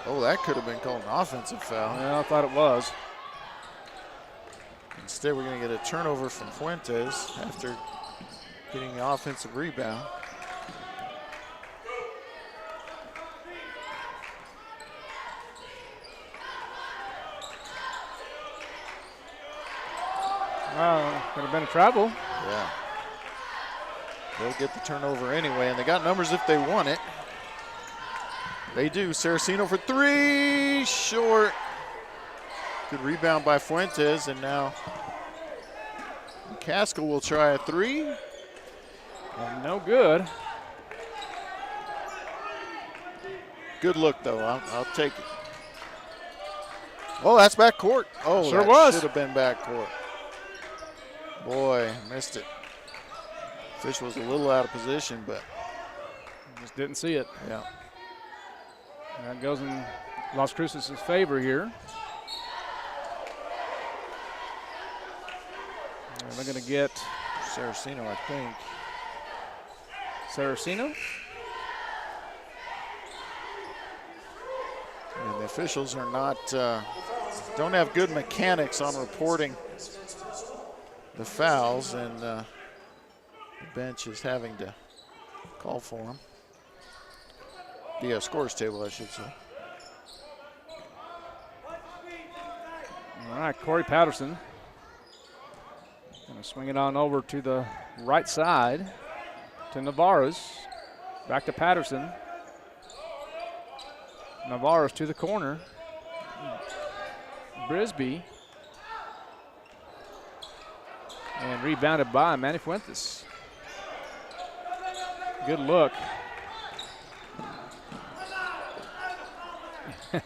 Oh, that could have been called an offensive foul. Yeah, I thought it was. Instead, we're going to get a turnover from Fuentes after getting the offensive rebound. Could have been a travel. Yeah. They'll get the turnover anyway, and they got numbers if they want it. They do. Saraceno for 3, short. Good rebound by Fuentes, and now Caskell will try a 3. And no good. Good look, though. I'll take it. Oh, that's backcourt. Oh, Sure that was. should have been backcourt. Boy, missed it. Fish was a little out of position, but just didn't see it. Yeah. That goes in Las Cruces' favor here. And they're going to get Saraceno, I think. Saraceno. And the officials are not, don't have good mechanics on reporting the fouls, and the bench is having to call for them. The scores table, I should say. All right, Corey Patterson. Going to swing it on over to the right side to Navarez. Back to Patterson. Navarez to the corner. Brisby. And rebounded by Manny Fuentes. Good look. A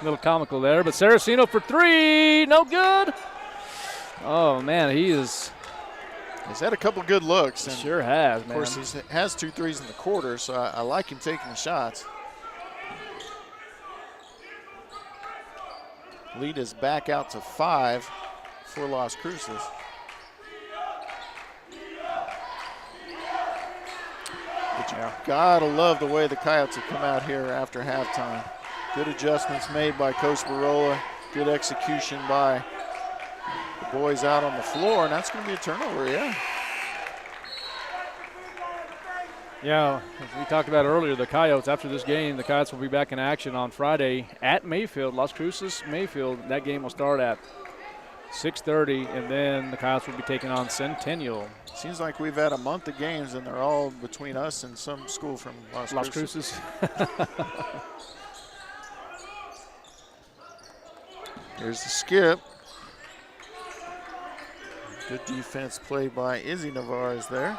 little comical there, but Saraceno for 3, no good. Oh man, he's had a couple good looks. And sure has, man. Of course, he has 2 threes in the quarter, so I like him taking the shots. Lead is back out to 5 for Las Cruces. But you gotta love the way the Coyotes have come out here after halftime. Good adjustments made by Coach Barola. Good execution by the boys out on the floor, and that's going to be a turnover, yeah. Yeah, as we talked about earlier, the Coyotes, after this game, the Coyotes will be back in action on Friday at Mayfield, Las Cruces, Mayfield. That game will start at 6:30, and then the Coyotes will be taking on Centennial. Seems like we've had a month of games, and they're all between us and some school from Las Cruces. Here's the skip. Good defense played by Izzy Navarez there.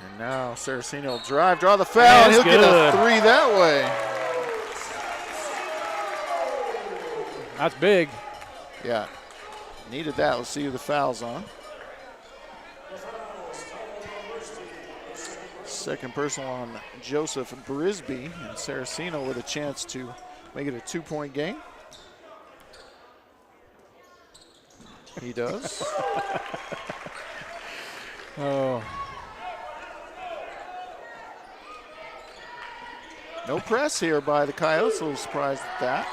And now Saraceno will drive, draw the foul, and he'll get a 3 that way. That's big. Yeah, needed that. Let's see who the foul's on. Second personal on Joseph Brisby, and Saraceno with a chance to make it a 2-point game. He does. Oh. No press here by the Coyotes. A little surprised at that.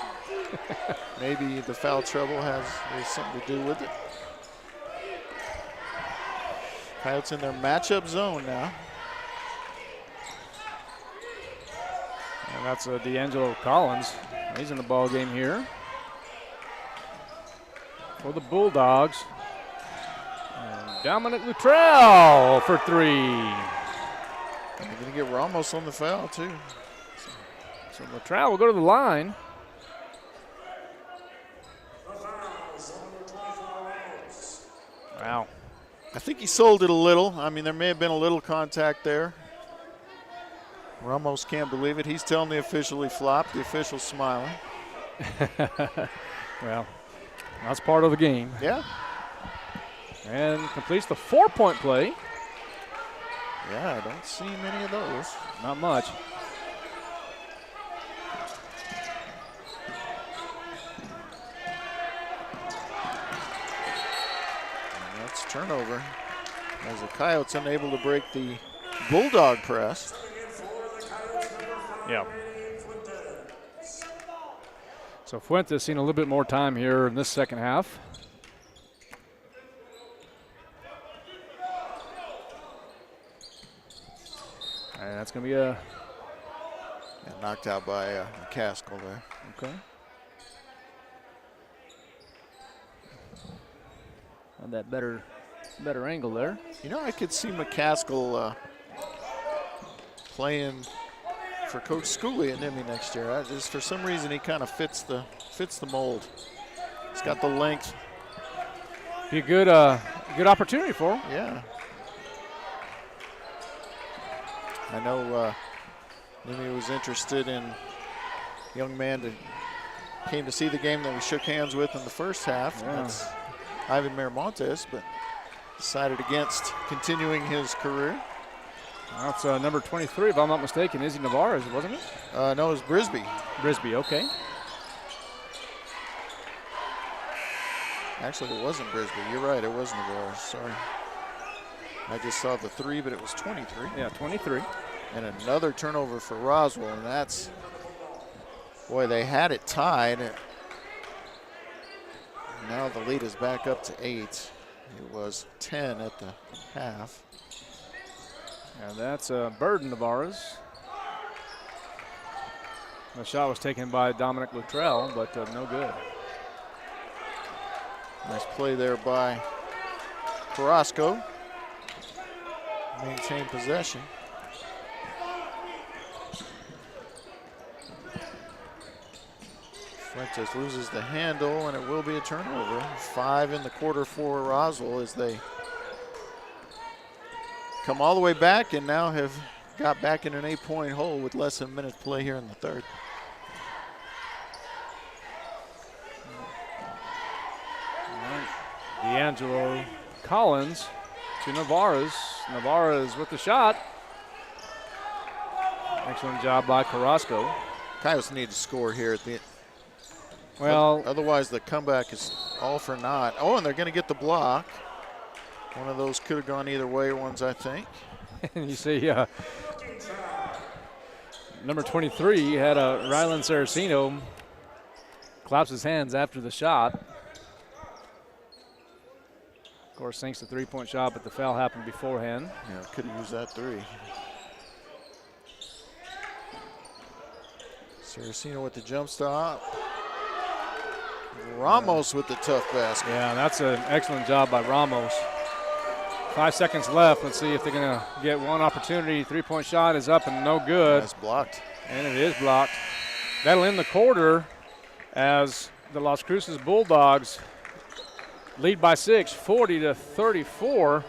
Maybe the foul trouble has something to do with it. Coyotes in their matchup zone now. And that's D'Angelo Collins. He's in the ball game here for the Bulldogs. And Dominic Luttrell for 3. And they're going to get Ramos on the foul, too. So Luttrell will go to the line. Wow. I think he sold it a little. I mean, there may have been a little contact there. Ramos can't believe it. He's telling the official he flopped. The official's smiling. Well, that's part of the game. Yeah. And completes the 4-point play. Yeah, I don't see many of those. Not much. And that's turnover. As the Coyotes unable to break the Bulldog press. Yeah. So Fuentes seen a little bit more time here in this second half. And that's going to be a... Yeah, knocked out by McCaskill there. Okay. And that better angle there. You know, I could see McCaskill playing for Coach Schooley at Nittany next year. Just for some reason, he kind of fits the mold. He's got the length. Be a good opportunity for him. Yeah. I know Nittany was interested in a young man that came to see the game that we shook hands with in the first half. Yeah. That's Ivan Miramontes, but decided against continuing his career. That's number 23, if I'm not mistaken, Izzy Navarez, wasn't it? No, it was Brisby. Brisby, okay. Actually, it wasn't Brisby. You're right, it was Navarez. Sorry. I just saw the 3, but it was 23. Yeah, 23. And another turnover for Roswell, and that's, boy, they had it tied. Now the lead is back up to 8. It was 10 at the half. And that's Burden Navarez. The shot was taken by Dominic Luttrell, but no good. Nice play there by Carrasco. Maintain possession. Fuentes loses the handle, and it will be a turnover. 5 in the quarter for Roswell as they come all the way back and now have got back in an 8-point hole with less than a minute to play here in the third. D'Angelo Collins to Navarez. Navarez with the shot. Excellent job by Carrasco. Coyotes need to score here at the end. Well, otherwise the comeback is all for naught. Oh, and they're going to get the block. One of those could have gone either way, ones I think. And you see number 23 had Rylan Saraceno claps his hands after the shot. Of course, sinks the three-point shot, but the foul happened beforehand. Yeah, could have used that three. Saraceno with the jump stop. Ramos with the tough basket. Yeah, that's an excellent job by Ramos. 5 seconds left. Let's see if they're going to get one opportunity. Three-point shot is up and no good. That's blocked. And it is blocked. That'll end the quarter as the Las Cruces Bulldogs lead by 6, 40-34. We're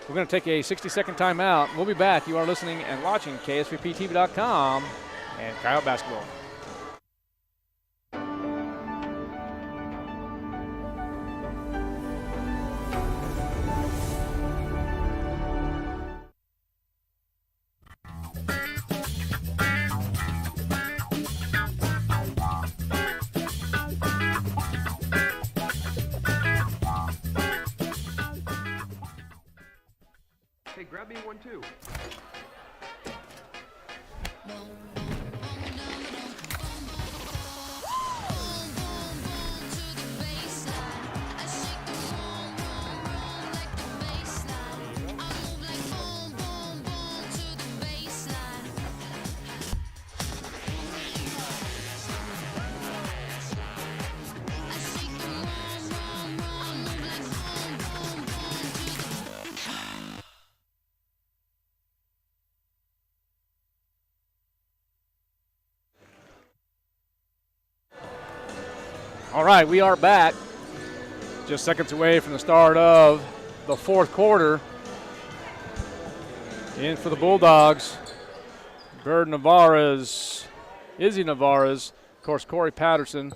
going to take a 60-second timeout. We'll be back. You are listening and watching KSVPTV.com and Coyote Basketball. Hey, grab me one too. All right, we are back. Just seconds away from the start of the fourth quarter. In for the Bulldogs, Bird Navarez, Izzy Navarez, of course, Corey Patterson,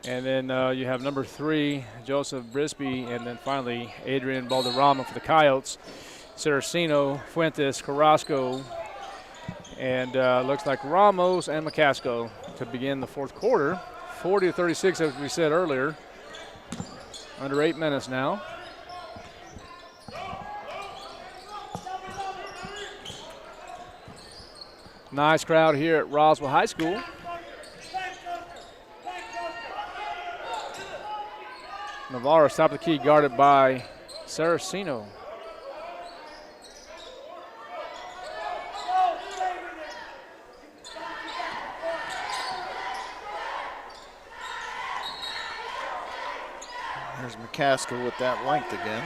and then you have number 3, Joseph Brisby, and then finally Adrian Balderrama for the Coyotes, Saraceno, Fuentes, Carrasco, and looks like Ramos and McCasco to begin the fourth quarter. 40-36, as we said earlier. Under 8 minutes now. Nice crowd here at Roswell High School. Navarro top of the key, guarded by Saraceno. There's McCaskill with that length again.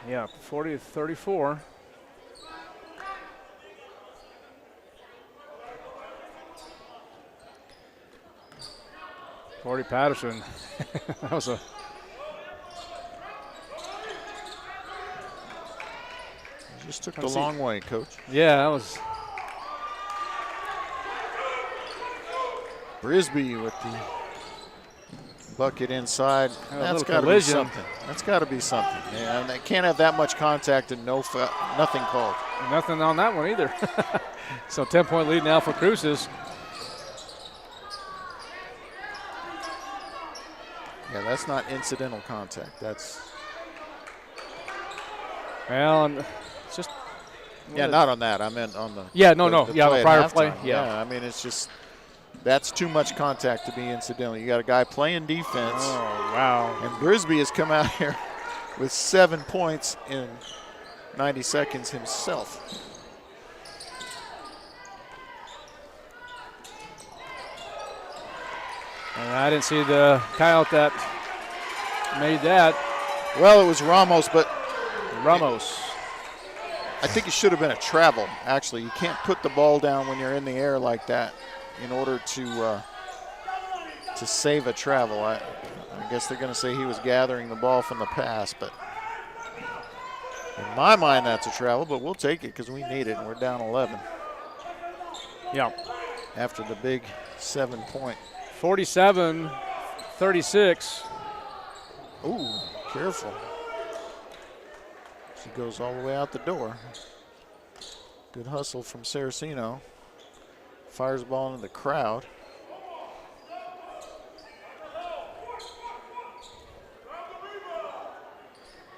Yeah, 40-34. Corey Patterson. That was a just took the long way, Coach. Yeah, that was. Brisby with the bucket inside. That's got to be something. That's got to be something. Yeah, and they can't have that much contact and nothing called. Nothing on that one either. So 10-point lead now for Cruces. Yeah, that's not incidental contact. That's. Well, and it's just. Yeah, not on that. I meant on the. Yeah, the prior play. Yeah, I mean, it's just. That's too much contact to be incidental. You got a guy playing defense. Oh, wow. And Brisby has come out here with 7 points in 90 seconds himself. And I didn't see the Coyote that made that. Well, it was Ramos, but Ramos. I think it should have been a travel, actually. You can't put the ball down when you're in the air like that in order to save a travel. I guess they're going to say he was gathering the ball from the pass, but in my mind that's a travel, but we'll take it because we need it, and we're down 11. Yeah. After the big 7-point. 47-36. Ooh, careful. She goes all the way out the door. Good hustle from Saraceno. Fires the ball into the crowd.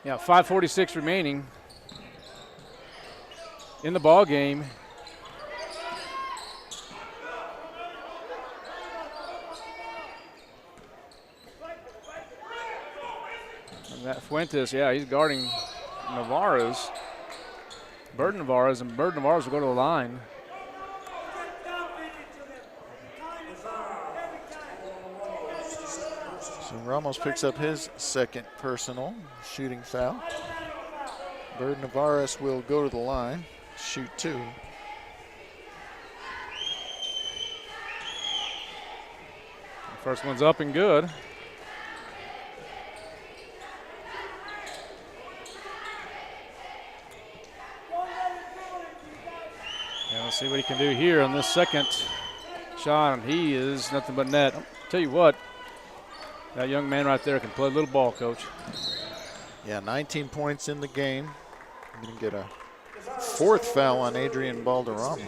Yeah, 5:46 remaining in the ball game. Fuentes, yeah, he's guarding Navarez. Bird Navarez, and Bird Navarez will go to the line. So Ramos picks up his second personal shooting foul. Bird Navarez will go to the line, shoot 2. First one's up and good. And let's see what he can do here on this second shot, and he is nothing but net. I'll tell you what, that young man right there can play a little ball, Coach. Yeah, 19 points in the game. I'm going to get a 4th foul on Adrian Balderrama.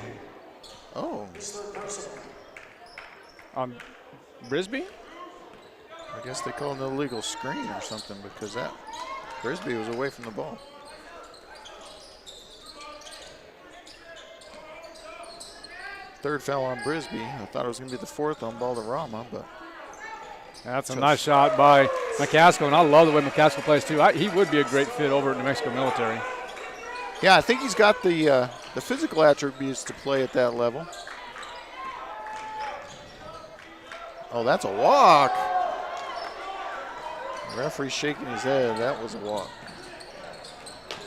Oh. On Brisby? I guess they call it an illegal screen or something because that Brisby was away from the ball. Third foul on Brisby. I thought it was going to be the 4th on Balderrama, but that's a nice shot by McCaskill, and I love the way McCaskill plays too. He would be a great fit over at New Mexico Military. Yeah, I think he's got the physical attributes to play at that level. Oh, that's a walk. The referee shaking his head. That was a walk.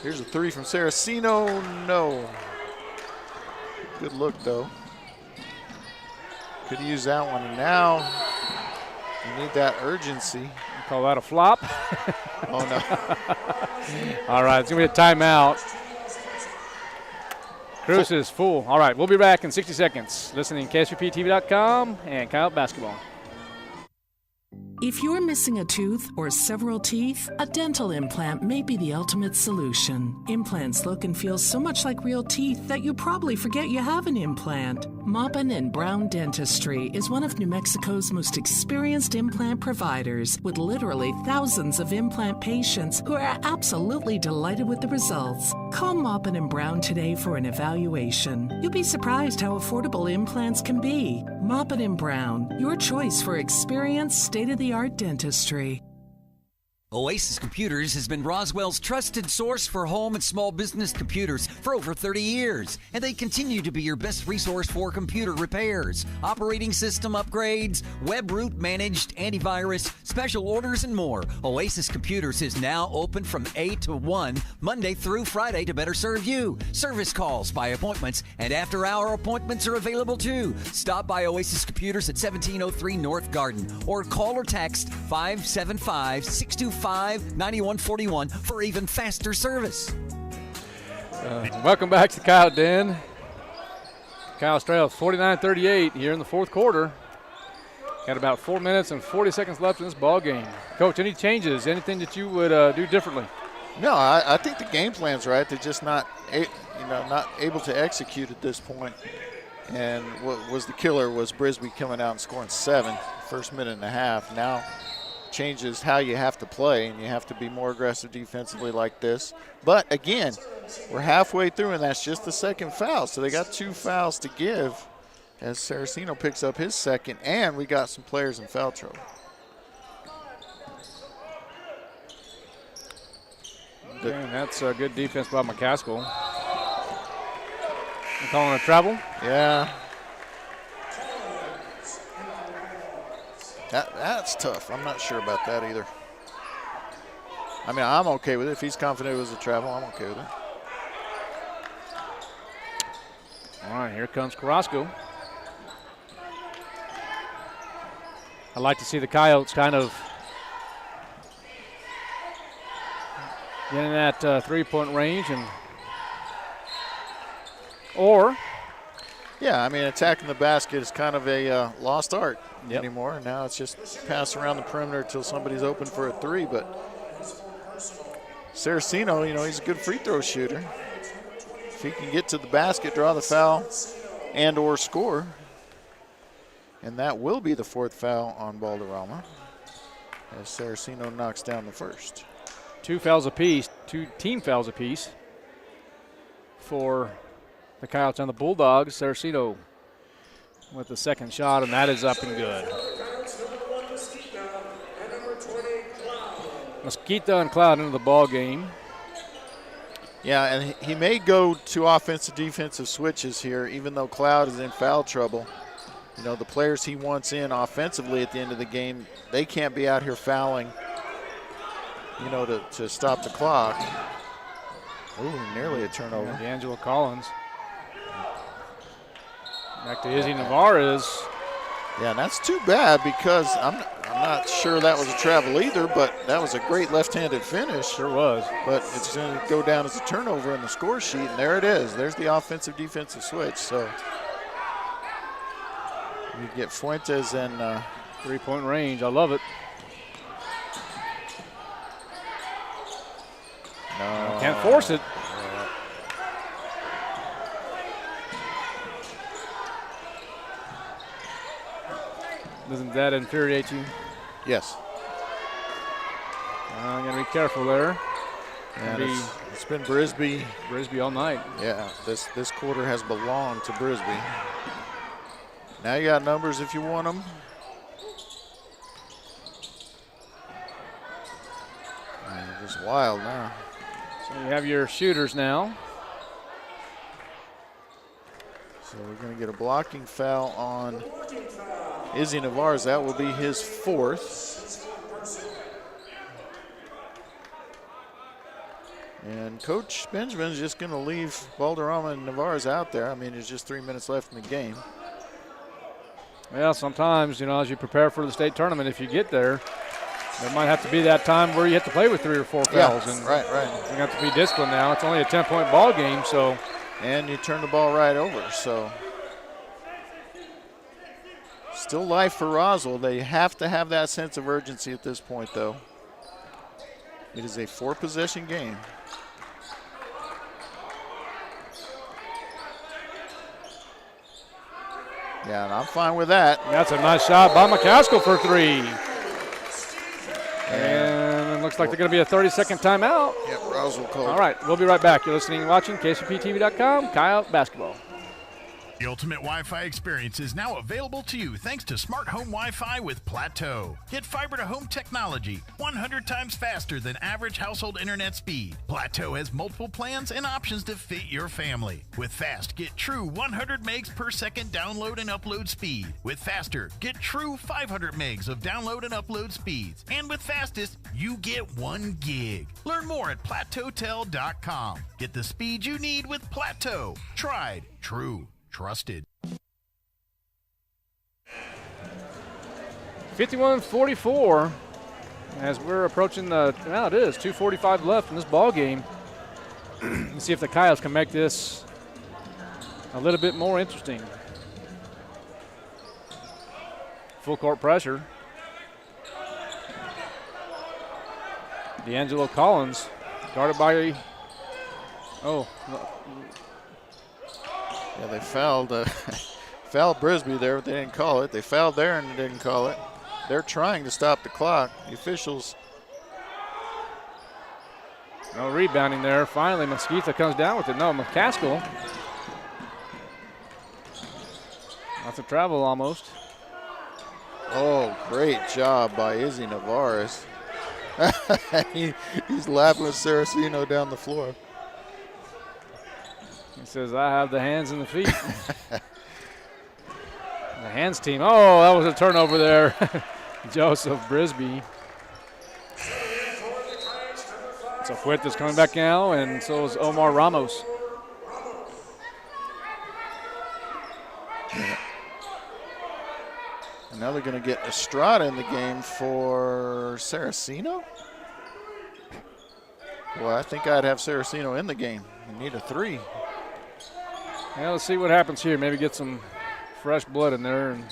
Here's a 3 from Saraceno. No. Good look, though. Could use that one. And now you need that urgency. You call that a flop? Oh, no. All right, it's going to be a timeout. Cruces is full. All right, we'll be back in 60 seconds. Listening to KSUPTV.com and Coyote Basketball. If you're missing a tooth or several teeth, a dental implant may be the ultimate solution. Implants look and feel so much like real teeth that you probably forget you have an implant. Maupin and Brown Dentistry is one of New Mexico's most experienced implant providers, with literally thousands of implant patients who are absolutely delighted with the results. Call Maupin and Brown today for an evaluation. You'll be surprised how affordable implants can be. Maupin and Brown, your choice for experienced, state-of-the-art dentistry. Oasis Computers has been Roswell's trusted source for home and small business computers for over 30 years, and they continue to be your best resource for computer repairs, operating system upgrades, web root managed, antivirus, special orders, and more. Oasis Computers is now open from 8 to 1, Monday through Friday to better serve you. Service calls by appointments and after-hour appointments are available too. Stop by Oasis Computers at 1703 North Garden or call or text 575-625-9141 for even faster service. Welcome back to the Coyote Den. Kyle Strails 49-38 here in the fourth quarter. Got about 4 minutes and 40 seconds left in this ball game. Coach, any changes? Anything that you would do differently? No, I think the game plan's right. They're just not able to execute at this point. And what was the killer was Brisby coming out and scoring 7 first minute and a half. Now changes how you have to play, and you have to be more aggressive defensively like this. But again, we're halfway through, and that's just the second foul. So they got 2 fouls to give as Saraceno picks up his second, and we got some players in foul trouble. And that's a good defense by McCaskill. I'm calling a travel. Yeah. That's tough. I'm not sure about that either. I mean, I'm okay with it. If he's confident it was a travel, I'm okay with it. All right, here comes Carrasco. I'd like to see the Coyotes kind of get in that three-point range Yeah, I mean, attacking the basket is kind of a lost art anymore. Now it's just pass around the perimeter until somebody's open for a 3. But Saraceno, he's a good free throw shooter. If he can get to the basket, draw the foul, and or score. And that will be the 4th foul on Balderrama as Saraceno knocks down the first. 2 fouls apiece, 2 team fouls apiece for the Coyotes on the Bulldogs. Saraceno with the second shot, and that is up and good. Mosquito and Cloud into the ball game. Yeah, and he may go to offensive-defensive switches here, even though Cloud is in foul trouble. You know, the players he wants in offensively at the end of the game, they can't be out here fouling, you know, to stop the clock. Ooh, nearly a turnover. Yeah, D'Angelo Collins. Back to Izzy Navarez. Yeah, and that's too bad because I'm not sure that was a travel either, but that was a great left-handed finish. Sure was. But it's going to go down as a turnover in the score sheet, and there it is. There's the offensive-defensive switch. So you get Fuentes and three-point range. I love it. No. Can't force it. Doesn't that infuriate you? Yes. I'm going to be careful there. And it's been Brisbee. Brisbee all night. Yeah, this quarter has belonged to Brisbee. Now you got numbers if you want them. Just wild now. So you have your shooters now. So we're going to get a blocking foul on Izzy Navarez. That will be his fourth. And Coach Benjamin's just going to leave Balderrama and Navarez out there. I mean, there's just 3 minutes left in the game. Well, sometimes, you know, as you prepare for the state tournament, if you get there might have to be that time where you have to play with 3 or 4 fouls. Yeah, and right. You have to be disciplined now. It's only a 10-point ball game, so. And you turn the ball right over, so. Still life for Roswell. They have to have that sense of urgency at this point, though. It is a 4-possession game. Yeah, and I'm fine with that. That's a nice shot by McCaskill for 3. And it looks like they're going to be a 30-second timeout. Yep, Roswell called. All right, we'll be right back. You're listening and watching KCPTV.com, Coyote Basketball. The ultimate Wi-Fi experience is now available to you thanks to Smart Home Wi-Fi with Plateau. Get fiber-to-home technology 100 times faster than average household internet speed. Plateau has multiple plans and options to fit your family. With Fast, get true 100 megs per second download and upload speed. With Faster, get true 500 megs of download and upload speeds. And with Fastest, you get 1 gig. Learn more at plateautel.com. Get the speed you need with Plateau. Tried, true, trusted. 51-44 as we're approaching the, now it is 2:45 left in this ball game. Let's see if the Coyotes can make this a little bit more interesting. Full court pressure. D'Angelo Collins guarded by, Yeah, they fouled fouled Brisbee there, but they didn't call it. They fouled there and they didn't call it. They're trying to stop the clock. The officials. No rebounding there. Finally, Mosquito comes down with it. No, McCaskill. That's a travel almost. Oh, great job by Izzy Navarez. He's laughing with Saraceno down the floor. He says, I have the hands and the feet. The hands team. Oh, that was a turnover there. Joseph Brisbee. So Fuentes coming back now, and so is Omar Ramos. And now they're going to get Estrada in the game for Saraceno. Well, I think I'd have Saraceno in the game. You need a 3. Yeah, let's see what happens here. Maybe get some fresh blood in there. And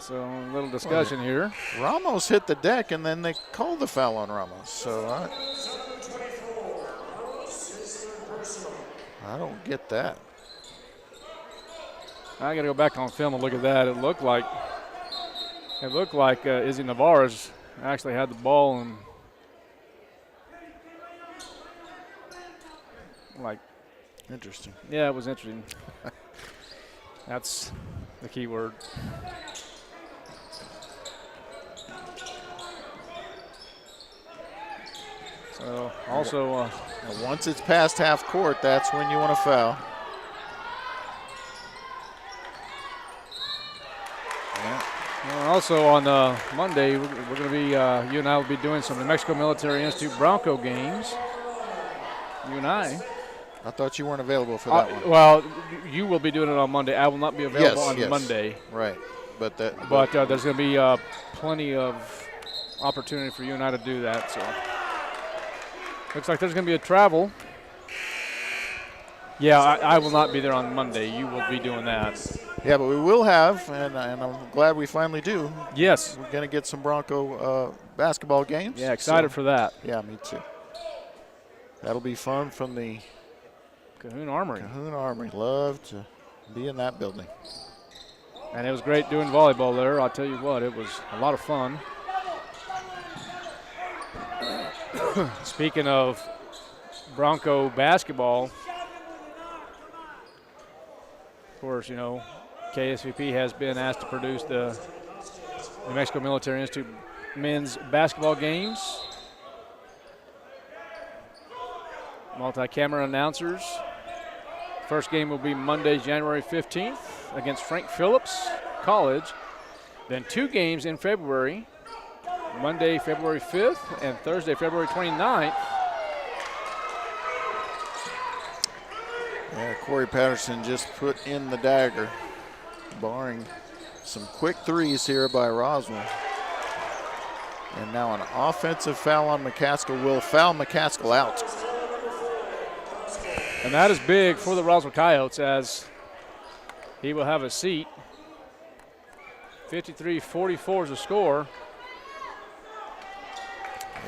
so a little discussion here. Ramos hit the deck, and then they called the foul on Ramos. So I don't get that. I got to go back on film and look at that. It looked like Izzy Navarez actually had the ball and interesting. Yeah, it was interesting. That's the key word. So also, once it's past half court, that's when you want to foul. Also on Monday, we're going to be, you and I will be doing some New Mexico Military Institute Bronco games. You and I. I thought you weren't available for that one. Well, you will be doing it on Monday. I will not be available on Monday. Right. But there's going to be plenty of opportunity for you and I to do that. So looks like there's going to be a travel. Yeah, I will not be there on Monday. You will be doing that. Yeah, but we will have, and I'm glad we finally do. Yes. We're going to get some Bronco basketball games. Yeah, excited for that. Yeah, me too. That'll be fun from the Cahoon Armory. Cahoon Armory. Love to be in that building. And it was great doing volleyball there. I'll tell you what, it was a lot of fun. Speaking of Bronco basketball, of course, you know, KSVP has been asked to produce the New Mexico Military Institute men's basketball games. Multi-camera announcers. First game will be Monday, January 15th against Frank Phillips College. Then 2 games in February, Monday, February 5th and Thursday, February 29th. Yeah, Corey Patterson just put in the dagger, barring some quick threes here by Roswell. And now an offensive foul on McCaskill will foul McCaskill out. And that is big for the Roswell Coyotes as he will have a seat. 53-44 is the score.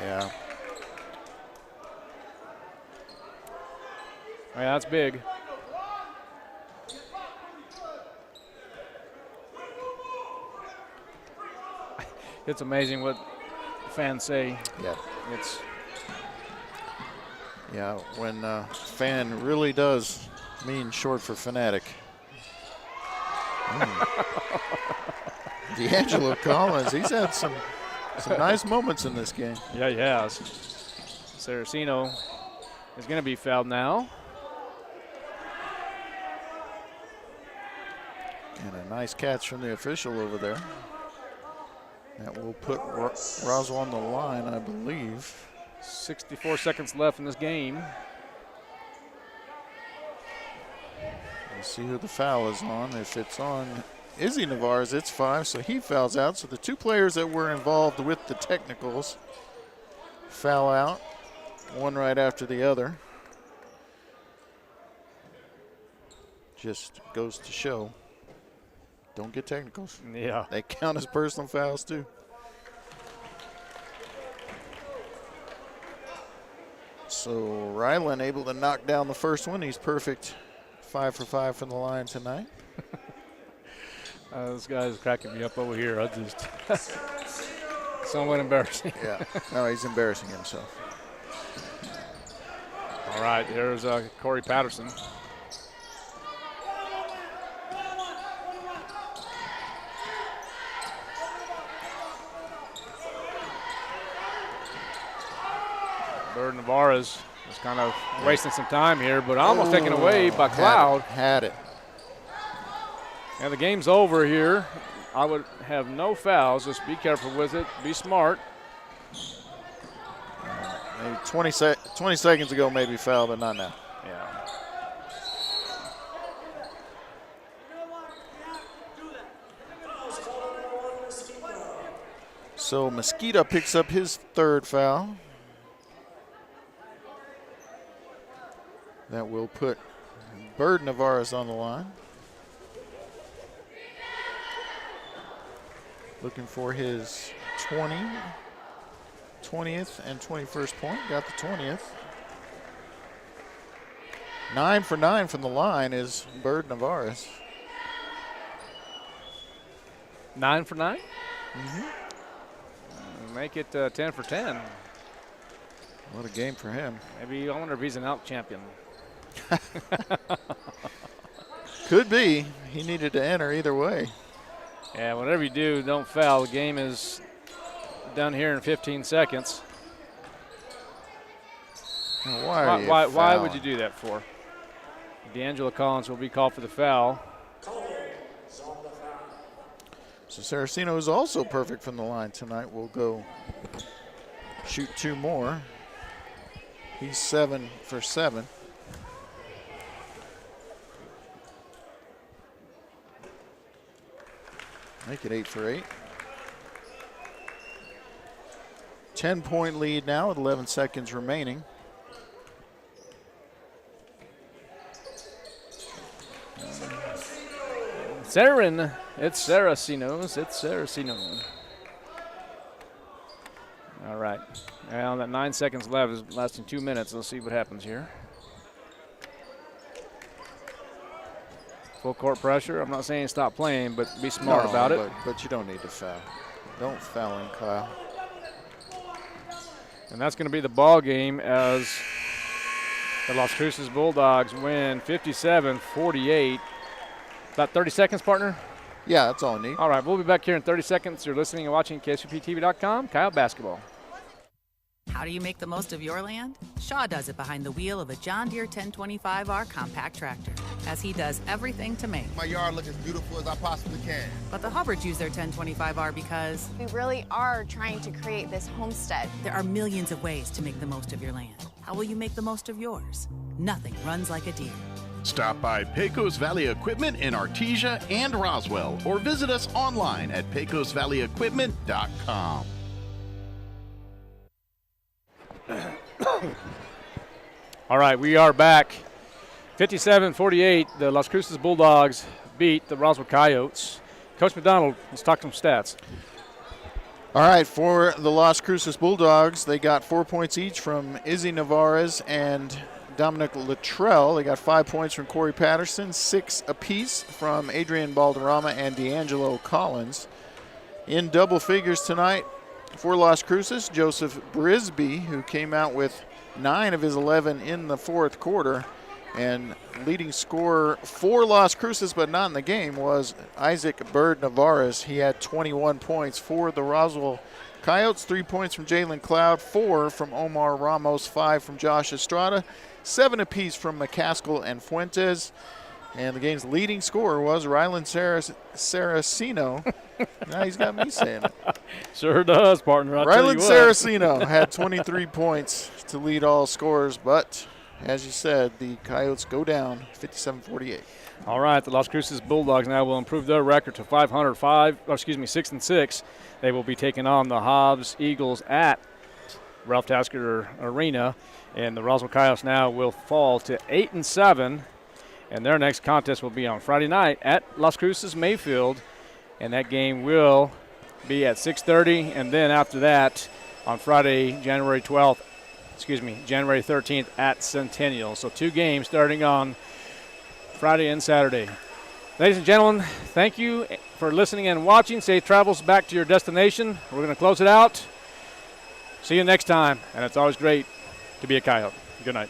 Yeah. Yeah, that's big. It's amazing what fans say. Yeah. It's when fan really does mean short for fanatic. D'Angelo Collins, he's had some nice moments in this game. Yeah, he has. Saraceno is going to be fouled now. And a nice catch from the official over there. That will put Roswell on the line, I believe. 64 seconds left in this game. Let's see who the foul is on. If it's on Izzy Navarez, it's 5, so he fouls out. So the 2 players that were involved with the technicals foul out, one right after the other. Just goes to show, don't get technicals. Yeah. They count as personal fouls too. So Ryland able to knock down the first one. He's perfect, 5 for 5 from the line tonight. This guy's cracking me up over here. I just somewhat embarrassing. Yeah, no, he's embarrassing himself. All right, there's Corey Patterson. Bird Navarez is kind of wasting some time here, but almost taken away by Cloud. Had it. And the game's over here. I would have no fouls. Just be careful with it. Be smart. Maybe 20 seconds ago, maybe foul, but not now. Yeah. So Mosquito picks up his 3rd foul. That will put Bird Navarez on the line. Looking for his 20th and 21st point. Got the 20th. 9 for 9 from the line is Bird Navarez. 9 for 9? Mm-hmm. Make it 10 for 10. What a game for him. Maybe I wonder if he's an out champion. Could be. He needed to enter either way. Yeah, whatever you do, don't foul. The game is done here in 15 seconds. Now, why would you do that for? D'Angelo Collins will be called for the foul. So Saraceno is also perfect from the line tonight. Will go shoot 2 more. He's 7 for 7. Make it 8 for 8. 10-point lead now with 11 seconds remaining. Sarin, it's Saraceno's. It's Saraceno. All right. Well, that 9 seconds left is lasting 2 minutes. Let's see what happens here. Full court pressure. I'm not saying stop playing, but be smart about it. But you don't need to foul. Don't foul him, Kyle. And that's going to be the ball game as the Las Cruces Bulldogs win 57-48. About 30 seconds, partner? Yeah, that's all I need. All right, we'll be back here in 30 seconds. You're listening and watching KSUPTV.com. Kyle Basketball. How do you make the most of your land? Shaw does it behind the wheel of a John Deere 1025R compact tractor, as he does everything to make my yard look as beautiful as I possibly can. But the Hubbards use their 1025R because we really are trying to create this homestead. There are millions of ways to make the most of your land. How will you make the most of yours? Nothing runs like a Deere. Stop by Pecos Valley Equipment in Artesia and Roswell, or visit us online at pecosvalleyequipment.com. All right, we are back. 57-48, the Las Cruces Bulldogs beat the Roswell Coyotes. Coach McDonald, let's talk some stats. All right, for the Las Cruces Bulldogs, they got 4 points each from Izzy Navarez and Dominic Luttrell. They got 5 points from Corey Patterson, 6 apiece from Adrian Balderrama and D'Angelo Collins. In double figures tonight for Las Cruces, Joseph Brisby, who came out with 9 of his 11 in the fourth quarter. And leading scorer for Las Cruces, but not in the game, was Isaac Bird Navarez. He had 21 points for the Roswell Coyotes, 3 points from Jalen Cloud, 4 from Omar Ramos, 5 from Josh Estrada, 7 apiece from McCaskill and Fuentes. And the game's leading scorer was Rylan Saraceno. Now he's got me saying it. Sure does, partner. Rylan Saraceno had 23 points to lead all scorers, but as you said, the Coyotes go down 57-48. All right, the Las Cruces Bulldogs now will improve their record to 6-6. They will be taking on the Hobbs Eagles at Ralph Tasker Arena, and the Roswell Coyotes now will fall to 8-7. And their next contest will be on Friday night at Las Cruces Mayfield, and that game will be at 6:30. And then after that, on Friday, January 13th at Centennial. So 2 games starting on Friday and Saturday. Ladies and gentlemen, thank you for listening and watching. Safe travels back to your destination. We're going to close it out. See you next time, and it's always great to be a Coyote. Good night.